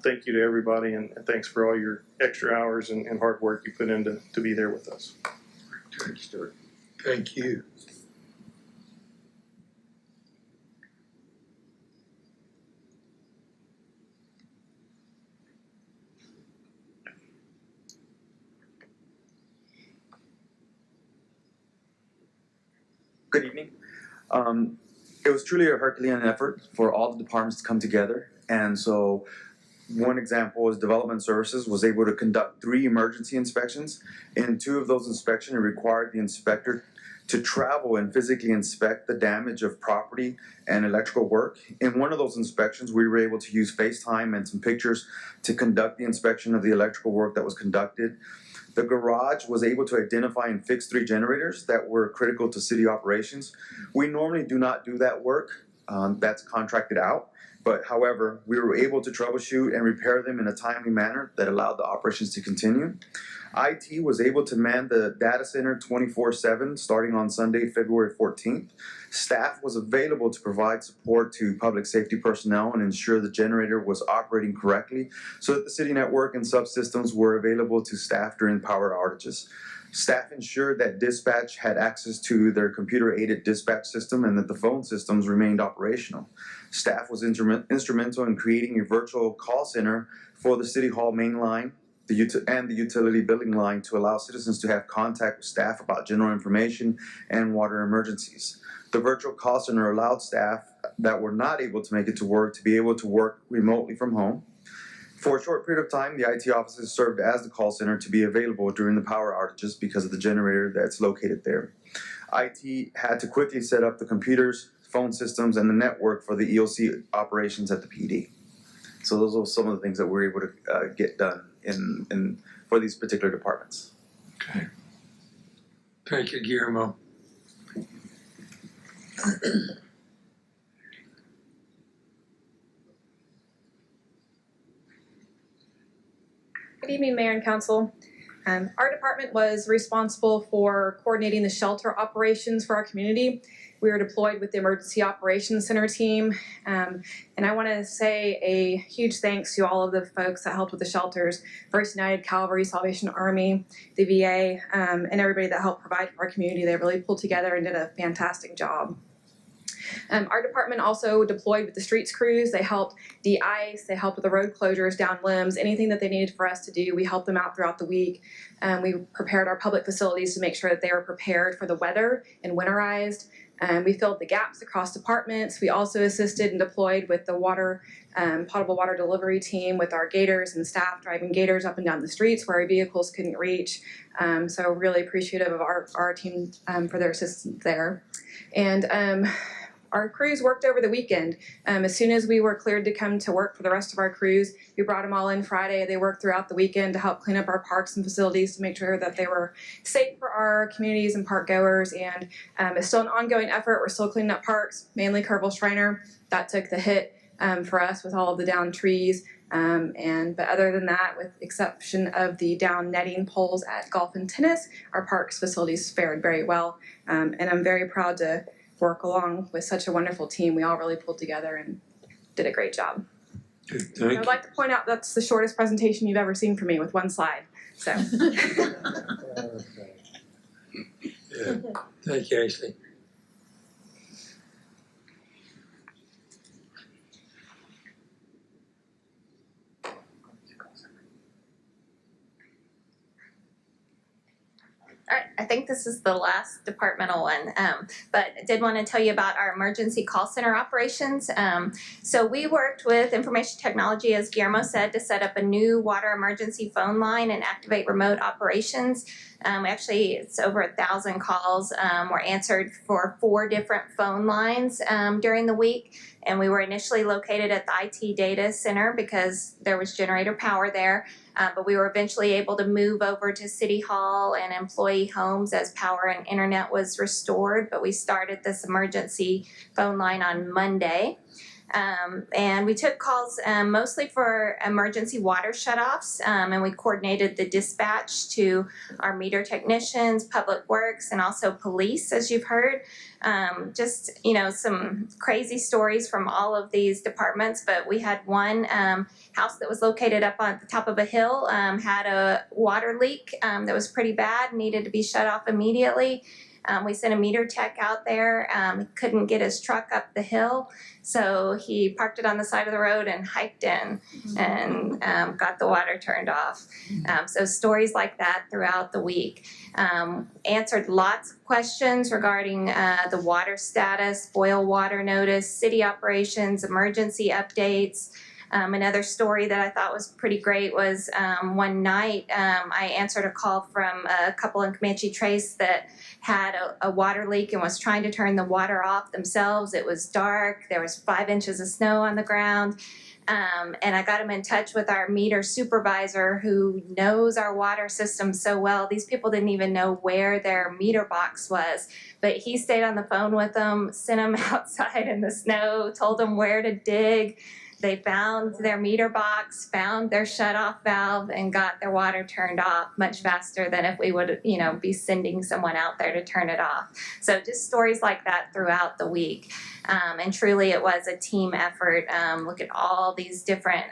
thank you to everybody, and thanks for all your extra hours and hard work you put in to be there with us. Thank you, Stuart. Thank you. Good evening. It was truly a Herculean effort for all the departments to come together. And so one example is Development Services was able to conduct 3 emergency inspections. In 2 of those inspections, it required the inspector to travel and physically inspect the damage of property and electrical work. In one of those inspections, we were able to use FaceTime and some pictures to conduct the inspection of the electrical work that was conducted. The garage was able to identify and fix 3 generators that were critical to city operations. We normally do not do that work. That's contracted out. But however, we were able to troubleshoot and repair them in a timely manner that allowed the operations to continue. IT was able to man the data center 24/7 starting on Sunday, February 14th. Staff was available to provide support to public safety personnel and ensure the generator was operating correctly so that the city network and subsystems were available to staff during power outages. Staff ensured that dispatch had access to their computer-aided dispatch system and that the phone systems remained operational. Staff was instrumental in creating a virtual call center for the City Hall main line and the utility billing line to allow citizens to have contact with staff about general information and water emergencies. The virtual call center allowed staff that were not able to make it to work to be able to work remotely from home. For a short period of time, the IT offices served as the call center to be available during the power outages because of the generator that's located there. IT had to quickly set up the computers, phone systems, and the network for the EOC operations at the PD. So those are some of the things that we're able to get done for these particular departments. Okay. Thank you, Guillermo. Good evening, Mayor and Council. Our department was responsible for coordinating the shelter operations for our community. We were deployed with the Emergency Operations Center team. And I want to say a huge thanks to all of the folks that helped with the shelters, First United, Calvary, Salvation Army, the VA, and everybody that helped provide for our community. They really pulled together and did a fantastic job. Our department also deployed with the streets crews. They helped de-ice, they helped with the road closures, down limbs, anything that they needed for us to do. We helped them out throughout the week. We prepared our public facilities to make sure that they were prepared for the weather and winterized. We filled the gaps across departments. We also assisted and deployed with the water, potable water delivery team with our gators and staff driving gators up and down the streets where our vehicles couldn't reach. So really appreciative of our team for their assistance there. And our crews worked over the weekend. As soon as we were cleared to come to work for the rest of our crews, we brought them all in Friday. They worked throughout the weekend to help clean up our parks and facilities to make sure that they were safe for our communities and park goers. And it's still an ongoing effort. We're still cleaning up parks, mainly Kerrville Shriner. That took the hit for us with all of the downed trees. But other than that, with exception of the down netting poles at golf and tennis, our parks facilities fared very well. And I'm very proud to work along with such a wonderful team. We all really pulled together and did a great job. Good, thank I'd like to point out that's the shortest presentation you've ever seen from me with one slide. So Yeah. Thank you, Ashley. All right, I think this is the last departmental one, but I did want to tell you about our emergency call center operations. So we worked with information technology, as Guillermo said, to set up a new water emergency phone line and activate remote operations. It's over 1,000 calls were answered for 4 different phone lines during the week. And we were initially located at the IT data center because there was generator power there. But we were eventually able to move over to City Hall and employee homes as power and internet was restored. But we started this emergency phone line on Monday. And we took calls mostly for emergency water shutoffs, and we coordinated the dispatch to our meter technicians, public works, and also police, as you've heard. Some crazy stories from all of these departments, but we had one house that was located up on the top of a hill, had a water leak that was pretty bad, needed to be shut off immediately. We sent a meter tech out there. He couldn't get his truck up the hill, so he parked it on the side of the road and hiked in and got the water turned off. So stories like that throughout the week. Answered lots of questions regarding the water status, boil water notice, city operations, emergency updates. Another story that I thought was pretty great was one night I answered a call from a couple in Comanche Trace that had a water leak and was trying to turn the water off themselves. It was dark. There was 5 inches of snow on the ground. And I got them in touch with our meter supervisor who knows our water system so well. These people didn't even know where their meter box was, but he stayed on the phone with them, sent them outside in the snow, told them where to dig. They found their meter box, found their shut-off valve, and got their water turned off much faster than if we would, be sending someone out there to turn it off. So just stories like that throughout the week. And truly it was a team effort. Look at all these different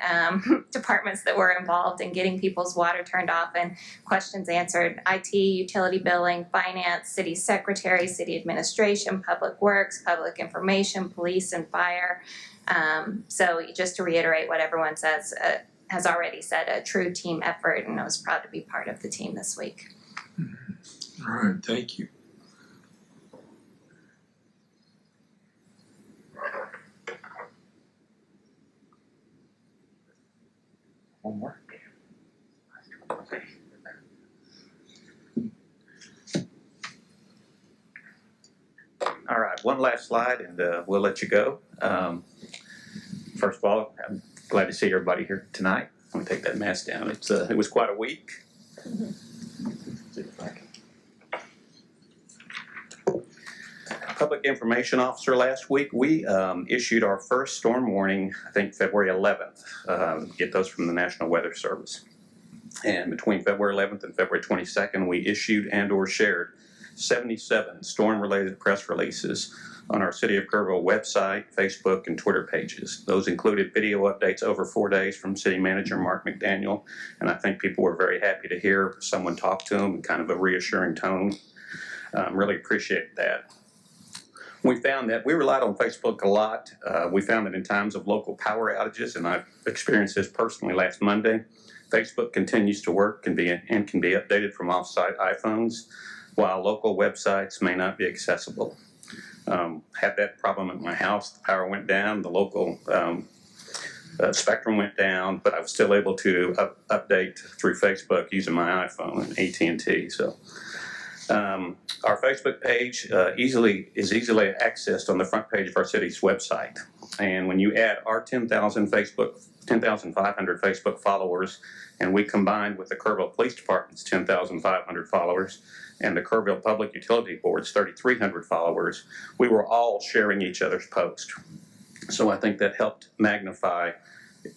departments that were involved in getting people's water turned off and questions answered. IT, utility billing, finance, city secretary, city administration, public works, public information, police and fire. So just to reiterate what everyone has already said, a true team effort, and I was proud to be part of the team this week. All right, thank you. One more. All right, one last slide and we'll let you go. First of all, I'm glad to see everybody here tonight. I'm gonna take that mask down. It was quite a week. Public Information Officer last week, we issued our first storm warning, I think February 11th. Get those from the National Weather Service. And between February 11th and February 22nd, we issued and or shared 77 storm-related press releases on our City of Kerrville website, Facebook, and Twitter pages. Those included video updates over 4 days from City Manager Mark McDaniel, and I think people were very happy to hear someone talk to them in kind of a reassuring tone. Really appreciate that. We found that we relied on Facebook a lot. We found that in times of local power outages, and I've experienced this personally last Monday, Facebook continues to work and can be updated from off-site iPhones, while local websites may not be accessible. Had that problem at my house. The power went down, the local spectrum went down, but I was still able to update through Facebook using my iPhone and AT&T. So our Facebook page is easily accessed on the front page of our city's website. And when you add our 10,500 Facebook followers, and we combined with the Kerrville Police Department's 10,500 followers and the Kerrville Public Utility Board's 3,300 followers, we were all sharing each other's posts. So I think that helped magnify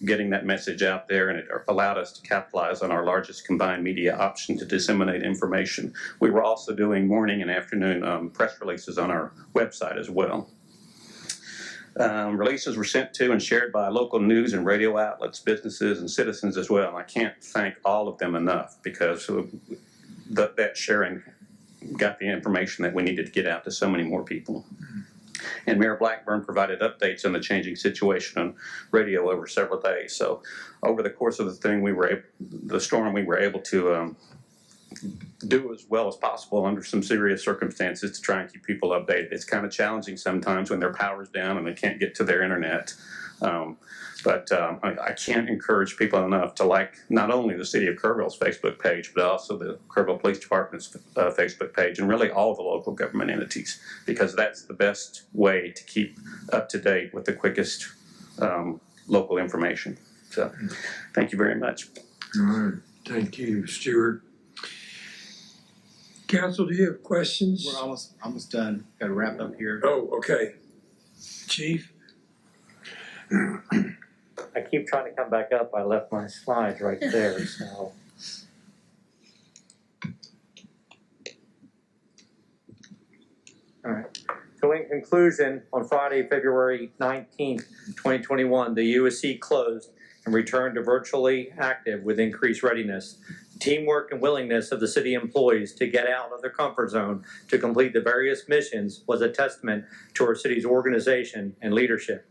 getting that message out there, and it allowed us to capitalize on our largest combined media option to disseminate information. We were also doing morning and afternoon press releases on our website as well. Releases were sent to and shared by local news and radio outlets, businesses, and citizens as well. And I can't thank all of them enough, because that sharing got the information that we needed to get out to so many more people. And Mayor Blackburn provided updates on the changing situation on radio over several days. So over the course of the storm, we were able to do as well as possible under some serious circumstances to try and keep people updated. It's kind of challenging sometimes when their power's down and they can't get to their internet. But I can't encourage people enough to like not only the City of Kerrville's Facebook page, but also the Kerrville Police Department's Facebook page, and really all the local government entities, because that's the best way to keep up to date with the quickest local information. So thank you very much. All right, thank you, Stuart. Council, do you have questions? We're almost done. Got to wrap up here. Oh, okay. Chief? I keep trying to come back up. I left my slides right there, so. All right. So in conclusion, on Friday, February 19th, 2021, the USC closed and returned to virtually active with increased readiness. Teamwork and willingness of the city employees to get out of their comfort zone to complete the various missions was a testament to our city's organization and leadership.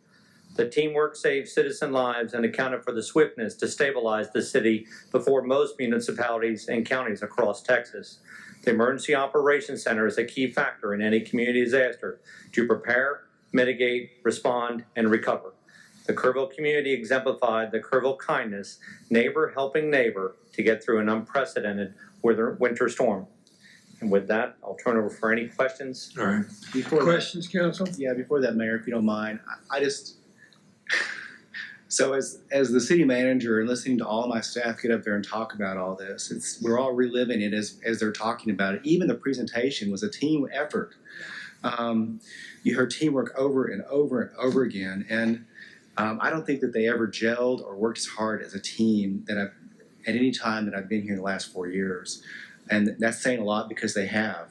The teamwork saved citizen lives and accounted for the swiftness to stabilize the city before most municipalities and counties across Texas. The Emergency Operations Center is a key factor in any community disaster to prepare, mitigate, respond, and recover. The Kerrville community exemplified the Kerrville kindness, neighbor helping neighbor, to get through an unprecedented winter storm. And with that, I'll turn over for any questions. All right. Questions, Council? Yeah, before that, Mayor, if you don't mind, I just, so as the city manager and listening to all my staff get up there and talk about all this, we're all reliving it as they're talking about it. Even the presentation was a team effort. You heard teamwork over and over and over again, and I don't think that they ever gelled or worked as hard as a team at any time that I've been here in the last 4 years. And that's saying a lot, because they have.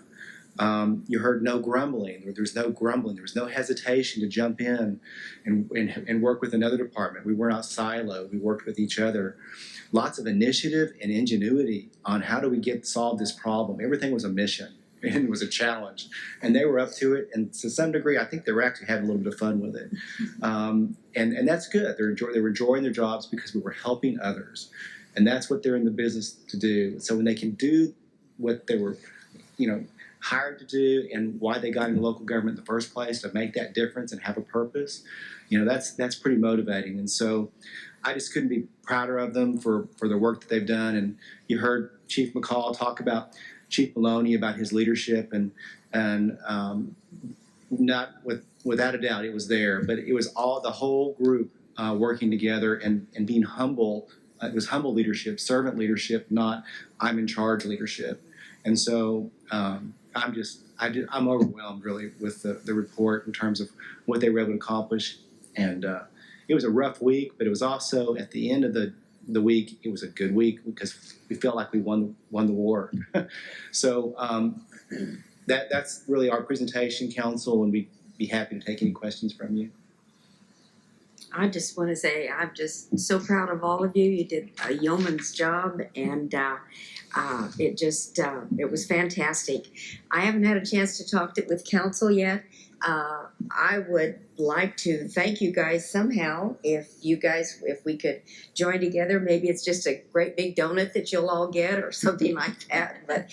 You heard no grumbling. There was no grumbling. There was no hesitation to jump in and work with another department. We were not siloed. We worked with each other. Lots of initiative and ingenuity on how do we solve this problem. Everything was a mission, and it was a challenge. And they were up to it. And to some degree, I think they were actually having a little bit of fun with it. And that's good. They were enjoying their jobs because we were helping others. And that's what they're in the business to do. So when they can do what they were, hired to do, and why they got into local government in the first place, to make that difference and have a purpose, that's pretty motivating. And so I just couldn't be prouder of them for the work that they've done. And you heard Chief McCall talk about Chief Maloney, about his leadership, and not without a doubt it was there, but it was all the whole group working together and being humble. It was humble leadership, servant leadership, not I'm in charge leadership. And so I'm overwhelmed really with the report in terms of what they were able to accomplish. And it was a rough week, but it was also at the end of the the week, it was a good week because we felt like we won the war. So that's really our presentation, council, and we'd be happy to take any questions from you. I just want to say I'm just so proud of all of you. You did a yeoman's job, and it was fantastic. I haven't had a chance to talk with council yet. I would like to thank you guys somehow. If we could join together, maybe it's just a great big donut that you'll all get or something like that. But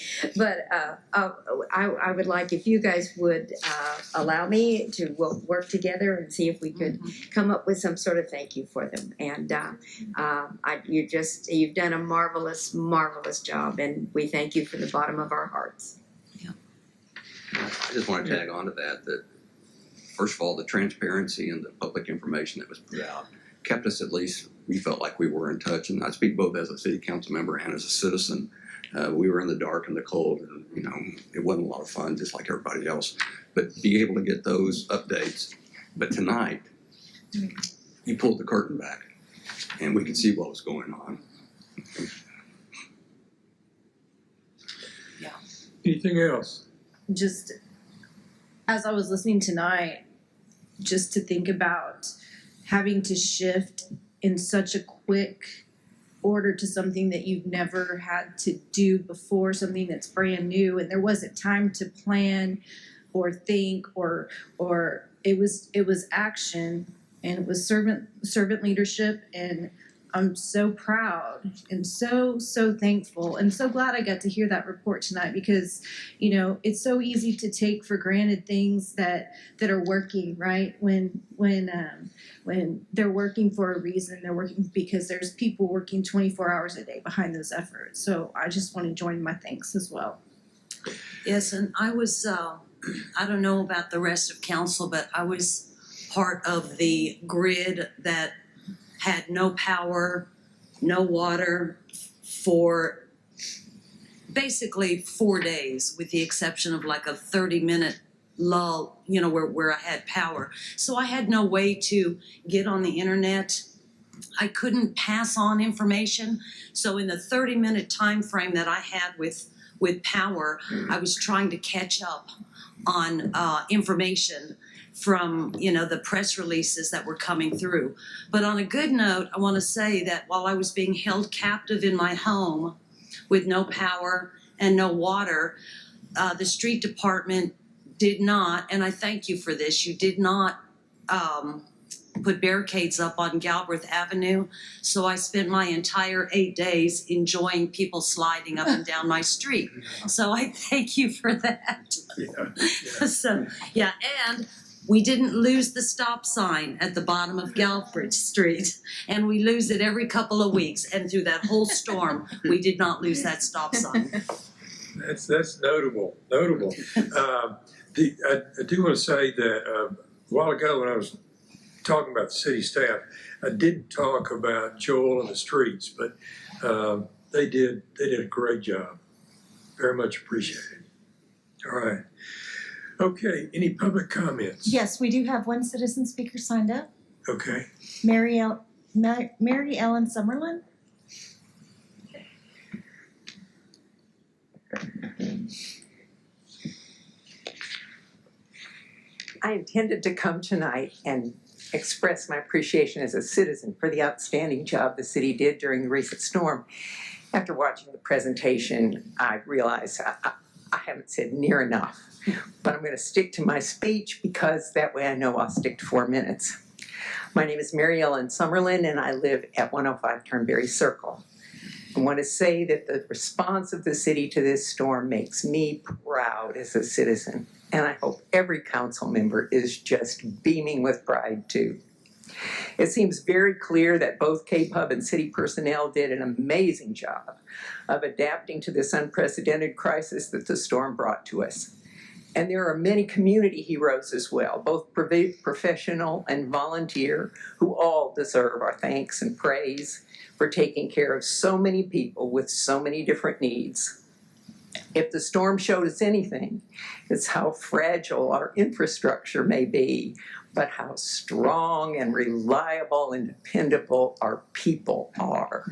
I would like if you guys would allow me to work together and see if we could come up with some sort of thank you for them. And you've done a marvelous job, and we thank you from the bottom of our hearts. I just want to tag on to that first of all, the transparency and the public information that was put out kept us, at least we felt like we were in touch. And I speak both as a city council member and as a citizen. We were in the dark and the cold, and it wasn't a lot of fun, just like everybody else. But be able to get those updates. But tonight, you pulled the curtain back, and we could see what was going on. Yeah. Anything else? Just as I was listening tonight, just to think about having to shift in such a quick order to something that you've never had to do before, something that's brand new, and there wasn't time to plan or think or it was action, and it was servant leadership, and I'm so proud and so thankful and so glad I got to hear that report tonight, because it's so easy to take for granted things that are working, right? When they're working for a reason, they're working because there's people working 24 hours a day behind those efforts. So I just want to join my thanks as well. Yes, and I was, I don't know about the rest of council, but I was part of the grid that had no power, no water for basically 4 days, with the exception of like a 30-minute lull, where I had power. So I had no way to get on the internet. I couldn't pass on information. So in the 30-minute time frame that I had with power, I was trying to catch up on information from the press releases that were coming through. But on a good note, I want to say that while I was being held captive in my home with no power and no water, the street department did not, and I thank you for this, you did not put barricades up on Galbraith Avenue. So I spent my entire 8 days enjoying people sliding up and down my street. So I thank you for that. So, yeah, and we didn't lose the stop sign at the bottom of Galbraith Street, and we lose it every couple of weeks. And through that whole storm, we did not lose that stop sign. That's notable. I do want to say that a while ago when I was talking about the city staff, I didn't talk about Joel and the streets, but they did a great job. Very much appreciated. All right. Okay, any public comments? Yes, we do have one citizen speaker signed up. Okay. Mary Ellen Summerlin. I intended to come tonight and express my appreciation as a citizen for the outstanding job the city did during the recent storm. After watching the presentation, I realized I haven't said near enough, but I'm going to stick to my speech because that way I know I'll stick to 4 minutes. My name is Mary Ellen Summerlin, and I live at 105 Turnberry Circle. I want to say that the response of the city to this storm makes me proud as a citizen, and I hope every council member is just beaming with pride too. It seems very clear that both KPUB and city personnel did an amazing job of adapting to this unprecedented crisis that the storm brought to us. And there are many community heroes as well, both professional and volunteer, who all deserve our thanks and praise for taking care of so many people with so many different needs. If the storm showed us anything, it's how fragile our infrastructure may be, but how strong and reliable and dependable our people are.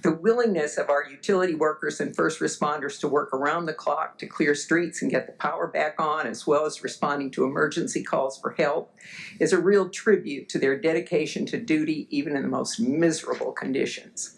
The willingness of our utility workers and first responders to work around the clock to clear streets and get the power back on, as well as responding to emergency calls for help, is a real tribute to their dedication to duty, even in the most miserable conditions.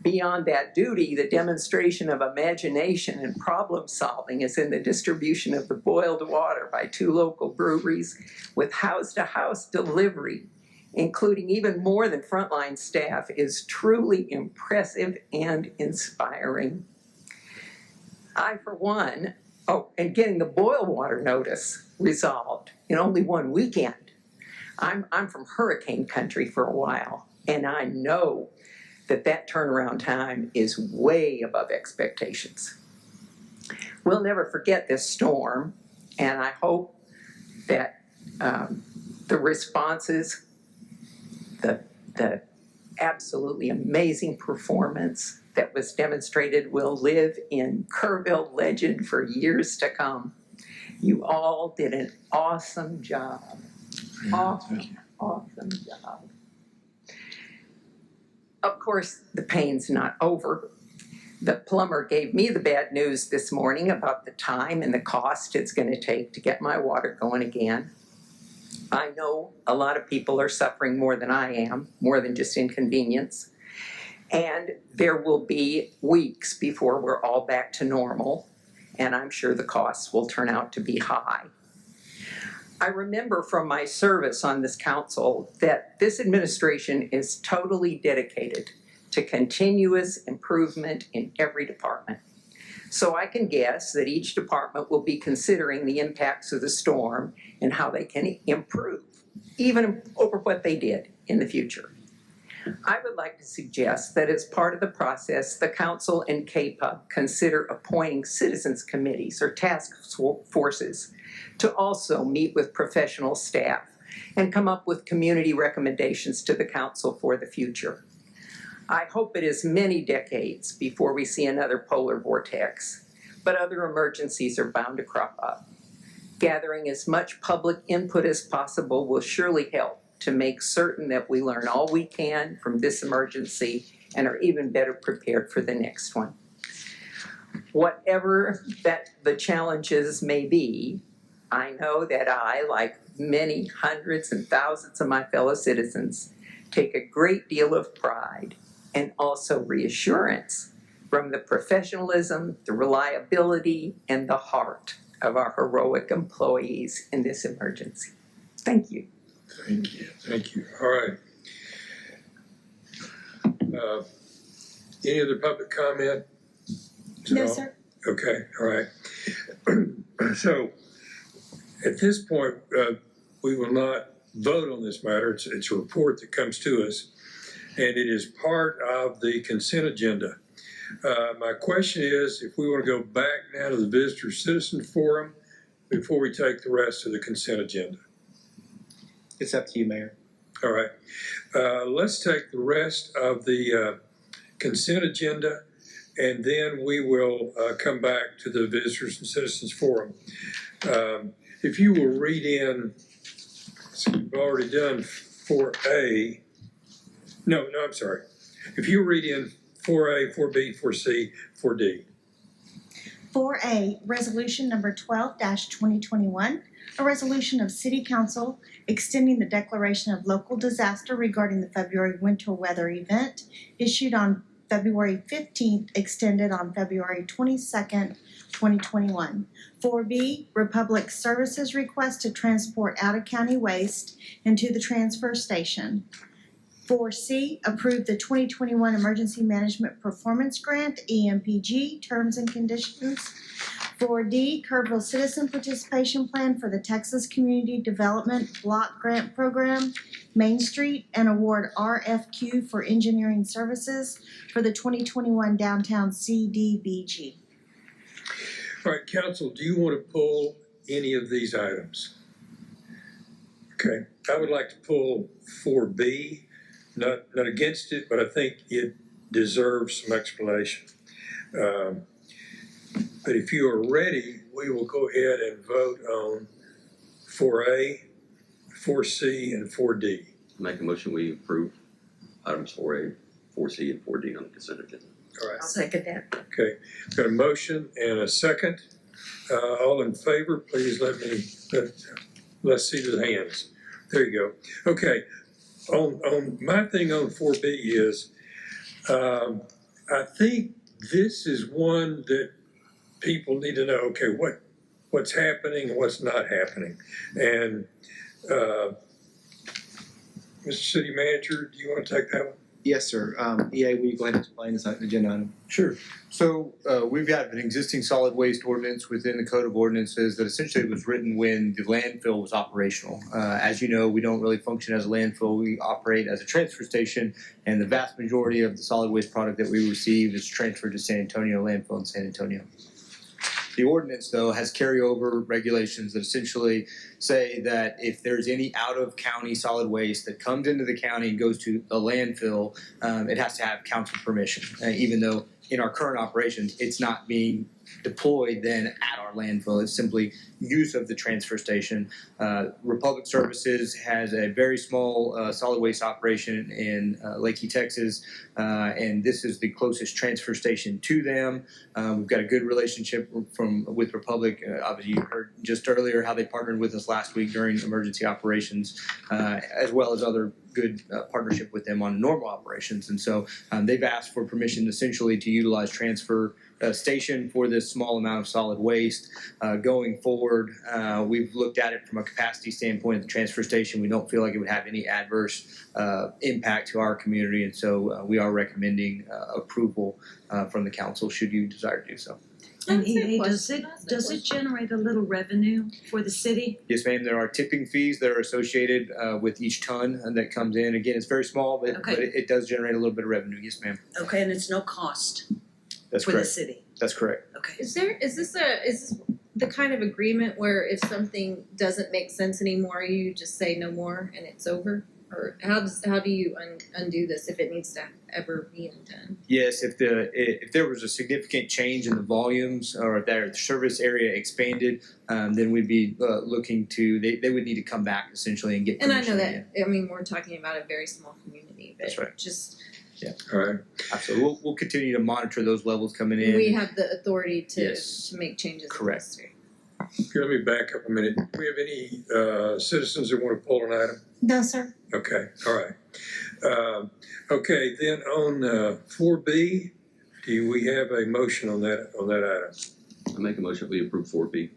Beyond that duty, the demonstration of imagination and problem solving is in the distribution of the boiled water by 2 local breweries with house-to-house delivery, including even more than frontline staff, is truly impressive and inspiring. I, for one, and getting the boil water notice resolved in only 1 weekend. I'm from hurricane country for a while, and I know that turnaround time is way above expectations. We'll never forget this storm, and I hope that the responses, the absolutely amazing performance that was demonstrated will live in Kerrville legend for years to come. You all did an awesome job. Awesome job. Of course, the pain's not over. The plumber gave me the bad news this morning about the time and the cost it's going to take to get my water going again. I know a lot of people are suffering more than I am, more than just inconvenience. And there will be weeks before we're all back to normal, and I'm sure the costs will turn out to be high. I remember from my service on this council that this administration is totally dedicated to continuous improvement in every department. So I can guess that each department will be considering the impacts of the storm and how they can improve, even over what they did in the future. I would like to suggest that as part of the process, the council and KPUB consider appointing citizens committees or task forces to also meet with professional staff and come up with community recommendations to the council for the future. I hope it is many decades before we see another polar vortex, but other emergencies are bound to crop up. Gathering as much public input as possible will surely help to make certain that we learn all we can from this emergency and are even better prepared for the next one. Whatever that the challenges may be, I know that I, like many hundreds and thousands of my fellow citizens, take a great deal of pride and also reassurance from the professionalism, the reliability, and the heart of our heroic employees in this emergency. Thank you. Thank you. Thank you. All right. Any other public comment? No, sir. Okay. All right. So at this point, we will not vote on this matter. It's a report that comes to us, and it is part of the consent agenda. My question is if we want to go back now to the Visitor Citizen Forum before we take the rest of the consent agenda. It's up to you, Mayor. All right. Let's take the rest of the consent agenda, and then we will come back to the Visitors and Citizens Forum. If you will read in, so we've already done 4A. No, I'm sorry. If you read in 4A, 4B, 4C, 4D. 4A, Resolution Number 12-2021, a resolution of City Council extending the declaration of local disaster regarding the February winter weather event issued on February 15th, extended on February 22nd, 2021. 4B, Republic Services request to transport out-of-county waste into the transfer station. 4C, approve the 2021 Emergency Management Performance Grant, EMPG, terms and conditions. 4D, Kerrville Citizen Participation Plan for the Texas Community Development Block Grant Program, Main Street, and award RFQ for engineering services for the 2021 Downtown CDBG. All right, Council, do you want to pull any of these items? Okay, I would like to pull 4B. Not against it, but I think it deserves some explanation. But if you are ready, we will go ahead and vote on 4A, 4C, and 4D. Make a motion, we approve items 4A, 4C, and 4D on the consent agenda. All right. I'll second that. Okay, got a motion and a second. All in favor, please let's see the hands. There you go. Okay, on my thing on 4B is, I think this is one that people need to know, okay, what's happening and what's not happening. And Mr. City Manager, do you want to take that one? Yes, sir. EA, will you go ahead and explain this agenda item? Sure. So we've got an existing solid waste ordinance within the Code of Ordinances that essentially was written when the landfill was operational. As you know, we don't really function as a landfill. We operate as a transfer station, and the vast majority of the solid waste product that we receive is transferred to San Antonio landfill in San Antonio. The ordinance, though, has carryover regulations that essentially say that if there's any out-of-county solid waste that comes into the county and goes to a landfill, it has to have council permission, even though in our current operations, it's not being deployed then at our landfill. It's simply use of the transfer station. Republic Services has a very small solid waste operation in Leakey, Texas, and this is the closest transfer station to them. We've got a good relationship with Republic. Obviously, you heard just earlier how they partnered with us last week during emergency operations, as well as other good partnership with them on normal operations. And so they've asked for permission essentially to utilize transfer station for this small amount of solid waste. Going forward, we've looked at it from a capacity standpoint at the transfer station. We don't feel like it would have any adverse impact to our community, and so we are recommending approval from the council should you desire to do so. And EA, does it generate a little revenue for the city? Yes, ma'am. There are tipping fees that are associated with each ton that comes in. Again, it's very small, but it does generate a little bit of revenue. Yes, ma'am. Okay, and it's no cost That's for correct. the city? That's correct. Okay. Is this the kind of agreement where if something doesn't make sense anymore, you just say no more and it's over? Or how do you undo this if it needs to ever be undone? Yes, if there was a significant change in the volumes or if their service area expanded, then we'd be looking to they would need to come back essentially and get And I permission. know that I mean we're talking about a very small community, but That's right. just Yeah. All right. Absolutely. We'll continue to monitor those levels coming in. we have the authority to Yes. to make changes. Correct. If necessary. Here, let me back up a minute. Do we have any citizens that want to pull an item? No, sir. Okay, all right. Okay, then on 4B, do we have a motion on that item? I make a motion, we approve 4B.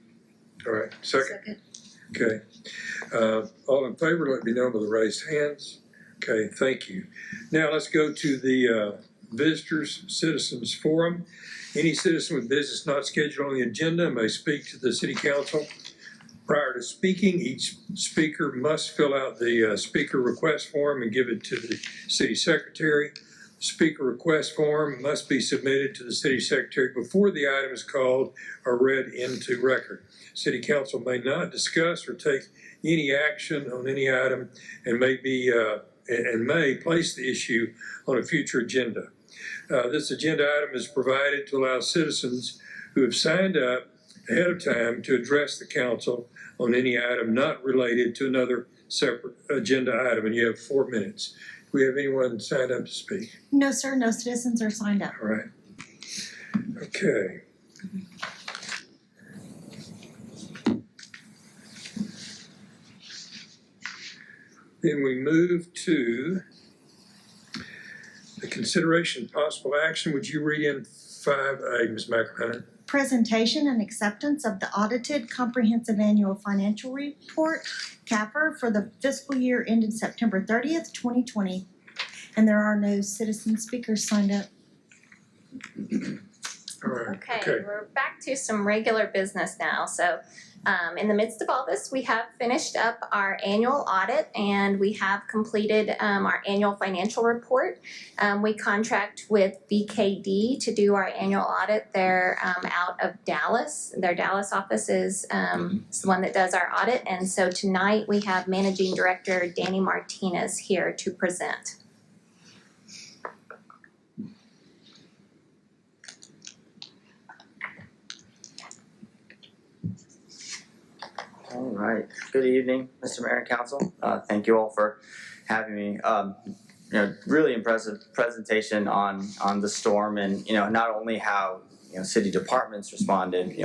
All right, second? Okay. All in favor, let me know by the raised hands. Okay, thank you. Now let's go to the Visitors Citizens Forum. Any citizen with business not scheduled on the agenda may speak to the City Council. Prior to speaking, each speaker must fill out the speaker request form and give it to the City Secretary. The speaker request form must be submitted to the City Secretary before the item is called or read into record. City Council may not discuss or take any action on any item and may place the issue on a future agenda. This agenda item is provided to allow citizens who have signed up ahead of time to address the council on any item not related to another separate agenda item, and you have 4 minutes. Do we have anyone signed up to speak? No, sir. No citizens are signed up. All right. Okay. Then we move to the consideration of possible action. Would you read in 5A, Ms. McIntyre? Presentation and acceptance of the audited comprehensive annual financial report, CAFR, for the fiscal year ended September 30th, 2020. And there are no citizen speakers signed up. All right. Okay, we're back to some regular business now. So in the midst of all this, we have finished up our annual audit and we have completed our annual financial report. We contract with BKD to do our annual audit. They're out of Dallas. Their Dallas office is the one that does our audit. And so tonight we have Managing Director Danny Martinez here to present. All right. Good evening, Mr. Mayor and Council. Thank you all for having me. Really impressive presentation on the storm, and not only how city departments responded,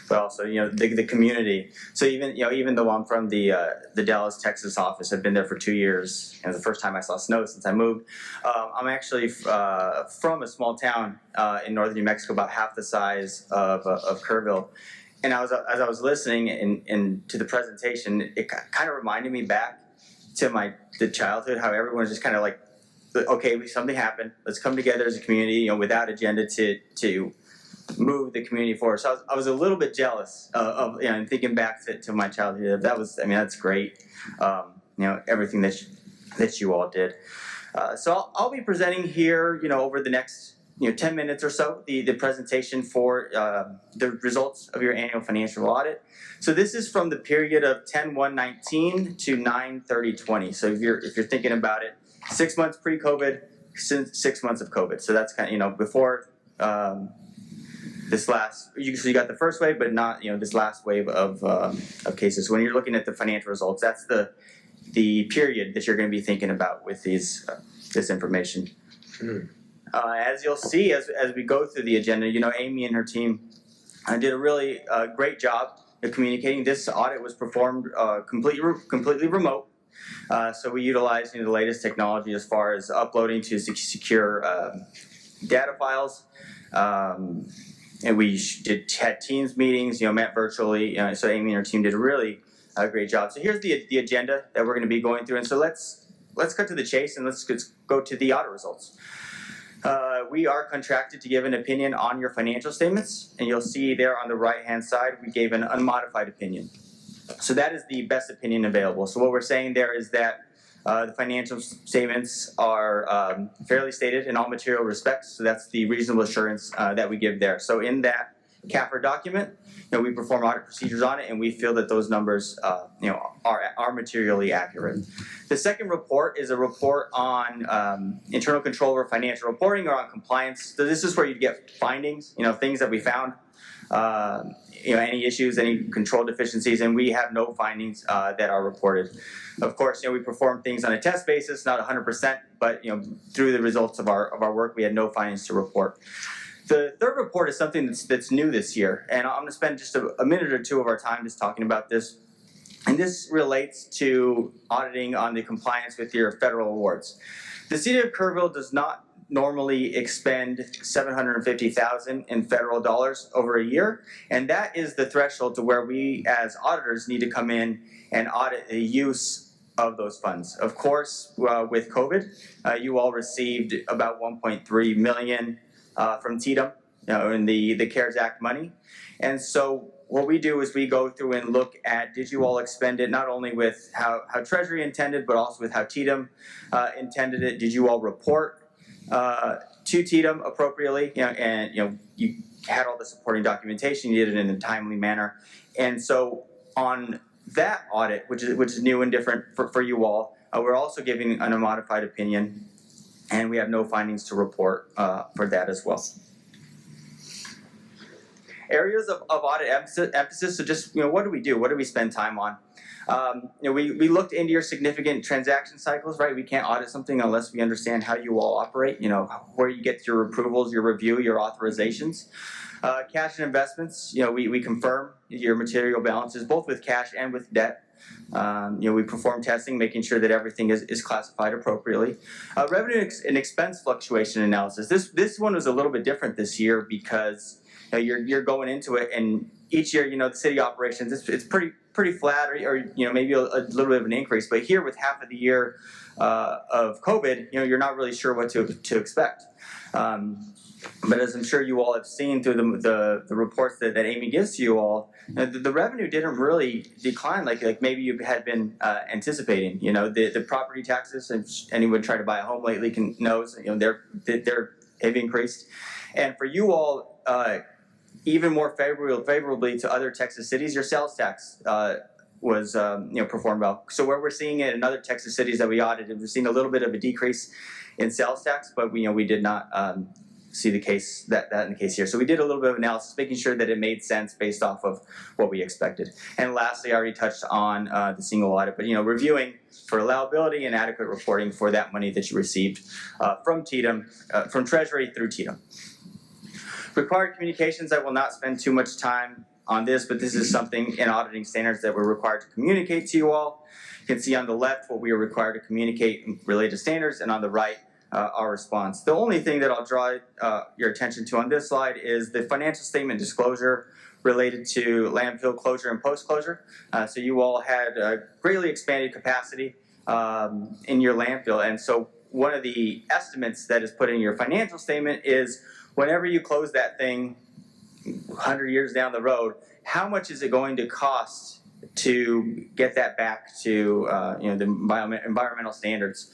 but also the community. So even though I'm from the Dallas, Texas office, I've been there for 2 years. It was the first time I saw snow since I moved. I'm actually from a small town in northern New Mexico, about half the size of Kerrville. And as I was listening to the presentation, it kind of reminded me back to the childhood, how everyone was just kind of like, okay, something happened. Let's come together as a community, without agenda to move the community forward. So I was a little bit jealous of thinking back to my childhood. That's great. Everything that you all did. So I'll be presenting here, over the next 10 minutes or so, the presentation for the results of your annual financial audit. So this is from the period of 10/1/19 to 9/30/20. So if you're thinking about it, 6 months pre-COVID, 6 months of COVID. So that's kind of before this last. So you got the first wave, but not this last wave of cases. So when you're looking at the financial results, that's the period that you're going to be thinking about with this information. As you'll see, as we go through the agenda, Amy and her team did a really great job of communicating. This audit was performed completely remote. So we utilized the latest technology as far as uploading to secure data files. And we had Teams meetings, met virtually. So Amy and her team did a really great job. So here's the agenda that we're going to be going through. And so let's cut to the chase and let's go to the audit results. We are contracted to give an opinion on your financial statements, and you'll see there on the right-hand side, we gave an unmodified opinion. So that is the best opinion available. So what we're saying there is that the financial statements are fairly stated in all material respects, so that's the reasonable assurance that we give there. So in that CAFR document, we perform audit procedures on it, and we feel that those numbers, are materially accurate. The second report is a report on internal control over financial reporting or on compliance. So this is where you get findings, things that we found, any issues, any control deficiencies, and we have no findings that are reported. Of course, we perform things on a test basis, not 100%, but through the results of our work, we had no findings to report. The third report is something that's new this year, and I'm going to spend just a minute or two of our time just talking about this. And this relates to auditing on the compliance with your federal awards. The city of Kerrville does not normally expend $750,000 in federal dollars over a year, and that is the threshold to where we as auditors need to come in and audit the use of those funds. Of course, with COVID, you all received about $1.3 million from TDM, in the CARES Act money. And so what we do is we go through and look at, did you all expend it not only with how Treasury intended, but also with how TDM intended it? Did you all report to TDM appropriately? And you had all the supporting documentation, you did it in a timely manner. And so on that audit, which is new and different for you all, we're also giving an unmodified opinion, and we have no findings to report for that as well. Areas of audit emphasis, so just, what do we do? What do we spend time on? We looked into your significant transaction cycles, right? We can't audit something unless we understand how you all operate, where you get your approvals, your review, your authorizations. Cash and investments, we confirm your material balances, both with cash and with debt. We perform testing, making sure that everything is classified appropriately. Revenue and expense fluctuation analysis. This one was a little bit different this year because you're going into it, and each year, the city operations, it's pretty flat, or maybe a little bit of an increase. But here, with half of the year of COVID, you're not really sure what to expect. But as I'm sure you all have seen through the reports that Amy gives to you all, the revenue didn't really decline like maybe you had been anticipating. The property taxes, if anyone tried to buy a home lately knows, they've increased. And for you all, even more favorably to other Texas cities, your sales tax was performed well. So where we're seeing it in other Texas cities that we audited, we're seeing a little bit of a decrease in sales tax, but we did not see the case that in the case here. So we did a little bit of analysis, making sure that it made sense based off of what we expected. And lastly, I already touched on the single audit, but reviewing for allowability and adequate reporting for that money that you received from TDM, from Treasury through TDM. Required communications, I will not spend too much time on this, but this is something in auditing standards that we're required to communicate to you all. You can see on the left what we are required to communicate related to standards, and on the right our response. The only thing that I'll draw your attention to on this slide is the financial statement disclosure related to landfill closure and post-closure. So you all had greatly expanded capacity in your landfill, and so one of the estimates that is put in your financial statement is whenever you close that thing 100 years down the road, how much is it going to cost to get that back to the environmental standards?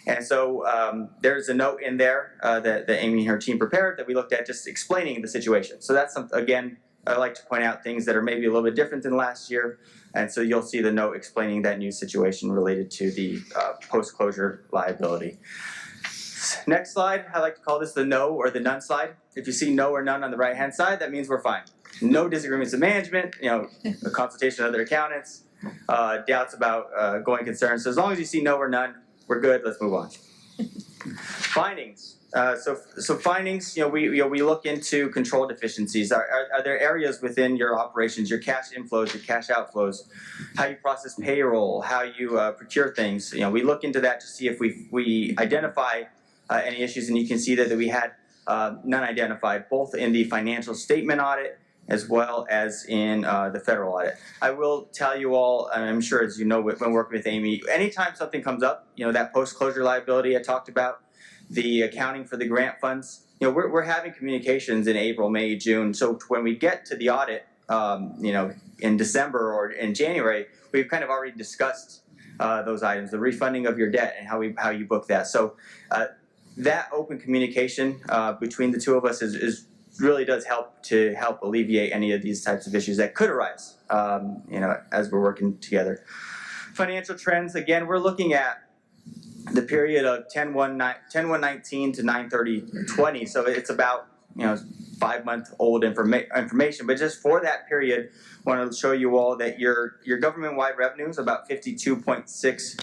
And so there's a note in there that Amy and her team prepared that we looked at, just explaining the situation. So that's something, again, I like to point out things that are maybe a little bit different than last year. And so you'll see the note explaining that new situation related to the post-closure liability. Next slide, I like to call this the no or the none slide. If you see no or none on the right-hand side, that means we're fine. No disagreements with management, a consultation with other accountants, doubts about going concerns. So as long as you see no or none, we're good. Let's move on. Findings. So findings. We look into control deficiencies. Are there areas within your operations, your cash inflows, your cash outflows, how you process payroll, how you procure things? We look into that to see if we identify any issues, and you can see that we had none identified, both in the financial statement audit as well as in the federal audit. I will tell you all, and I'm sure as you know when working with Amy, anytime something comes up, that post-closure liability I talked about, the accounting for the grant funds, we're having communications in April, May, June. So when we get to the audit, in December or in January, we've kind of already discussed those items, the refunding of your debt and how you book that. So that open communication between the two of us is really does help alleviate any of these types of issues that could arise, as we're working together. Financial trends, again, we're looking at the period of 10/1/19 to 9/30/20, so it's about 5-month-old information. But just for that period, I want to show you all that your government-wide revenue is about $52.6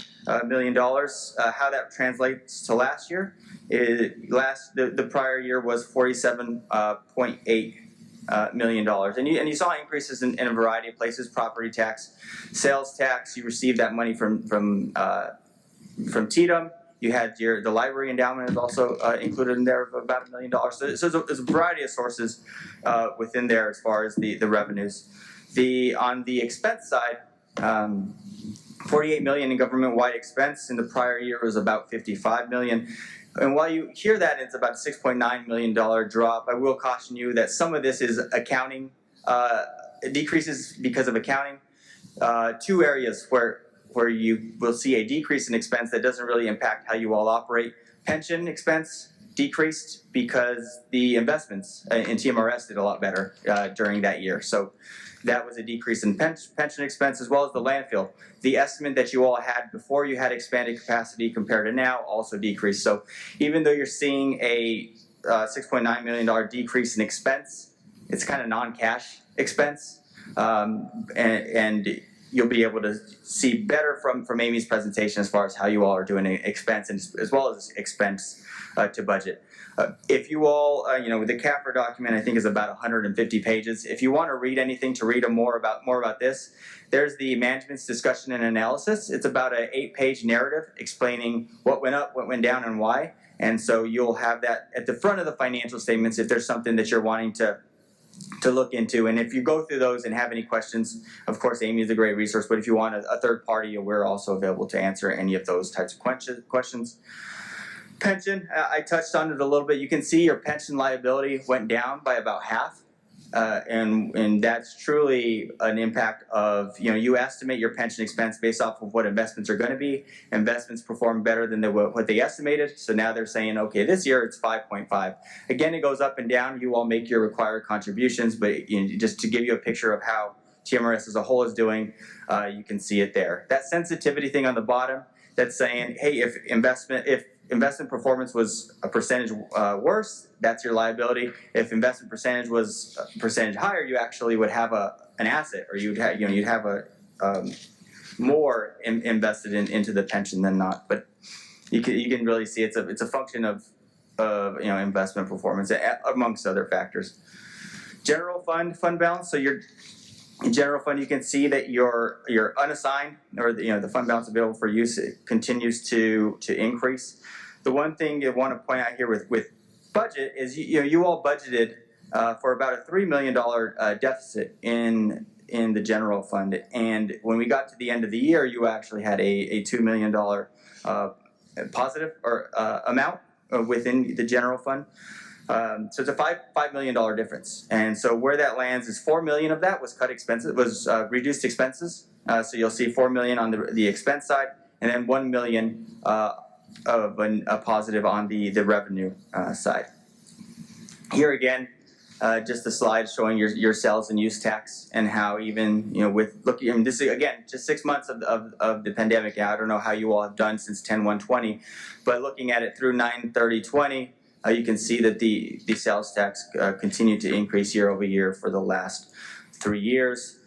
million. How that translates to last year, the prior year was $47.8 million, and you saw increases in a variety of places: property tax, sales tax. You received that money from TDM. You had the library endowment is also included in there of about $1 million. So there's a variety of sources within there as far as the revenues. On the expense side, $48 million in government-wide expense. In the prior year was about $55 million. And while you hear that it's about a $6.9 million drop, I will caution you that some of this is accounting decreases because of accounting. Two areas where you will see a decrease in expense that doesn't really impact how you all operate. Pension expense decreased because the investments in TMRS did a lot better during that year. So that was a decrease in pension expense, as well as the landfill. The estimate that you all had before you had expanded capacity compared to now also decreased. So even though you're seeing a $6.9 million decrease in expense, it's kind of non-cash expense, and you'll be able to see better from Amy's presentation as far as how you all are doing expense and as well as expense to budget. If you all, the CAFR document I think is about 150 pages. If you want to read anything to read more about this, there's the management's discussion and analysis. It's about an 8-page narrative explaining what went up, what went down, and why. And so you'll have that at the front of the financial statements if there's something that you're wanting to look into. And if you go through those and have any questions, of course, Amy is a great resource, but if you want a third party, we're also available to answer any of those types of questions. Pension, I touched on it a little bit. You can see your pension liability went down by about half. And that's truly an impact of, you estimate your pension expense based off of what investments are going to be. Investments perform better than what they estimated. So now they're saying, okay, this year it's 5.5. Again, it goes up and down. You all make your required contributions, but just to give you a picture of how TMRS as a whole is doing, you can see it there. That sensitivity thing on the bottom, that's saying, hey, if investment performance was a percentage worse, that's your liability. If investment percentage was a percentage higher, you actually would have an asset, or you'd have a more invested into the pension than not. But you can really see it's a function of investment performance amongst other factors. General fund balance. So in general fund, you can see that your unassigned, or the fund balance available for use, it continues to increase. The one thing I want to point out here with budget is you all budgeted for about a $3 million deficit in the general fund, and when we got to the end of the year, you actually had a $2 million positive or amount within the general fund. So it's a $5 million difference, and so where that lands is $4 million of that was reduced expenses. So you'll see $4 million on the expense side, and then $1 million of a positive on the revenue side. Here again, just the slide showing your sales and use tax, and how even this is again just 6 months of the pandemic. I don't know how you all have done since 10/1/20, but looking at it through 9/30/20. You can see that the sales tax continued to increase year over year for the last 3 years.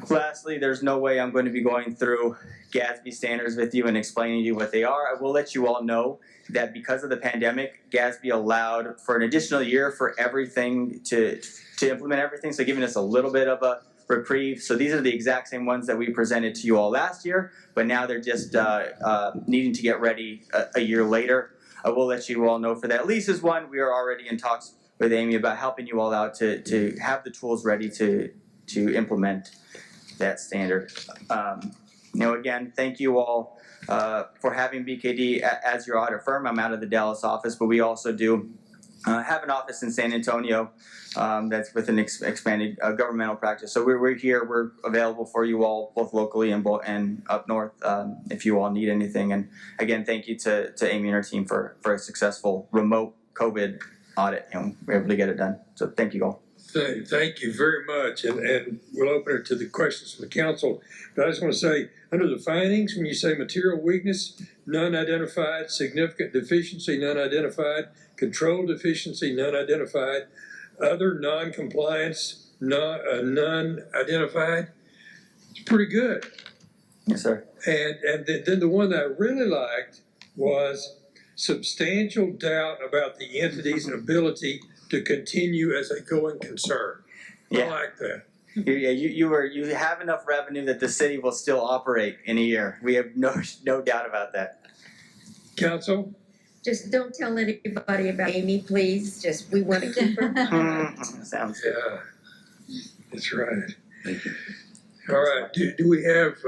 Lastly, there's no way I'm going to be going through GASB standards with you and explaining to you what they are. I will let you all know that because of the pandemic, GASB allowed for an additional year for everything to implement everything, so giving us a little bit of a reprieve. So these are the exact same ones that we presented to you all last year, but now they're just needing to get ready a year later. I will let you all know for that. Leases one, we are already in talks with Amy about helping you all out to have the tools ready to implement that standard. Again, thank you all for having BKD as your audit firm. I'm out of the Dallas office, but we also do have an office in San Antonio that's with an expanded governmental practice. So we're here. We're available for you all, both locally and up north, if you all need anything. And again, thank you to Amy and her team for a successful remote COVID audit. We were able to get it done. So thank you all. Thank you very much, and we'll open it to the questions from the council. But I just want to say, under the findings, when you say material weakness, none identified, significant deficiency, none identified, control deficiency, none identified, other non-compliance, none identified. It's pretty good. Yes, sir. And then the one that I really liked was substantial doubt about the entity's ability to continue as a going concern. Yeah. I like that. You have enough revenue that the city will still operate in a year. We have no doubt about that. Council? Just don't tell anybody about Amy, please. Just, we want to keep her. Sounds good. Yeah, that's right. Thank you. All right, do we have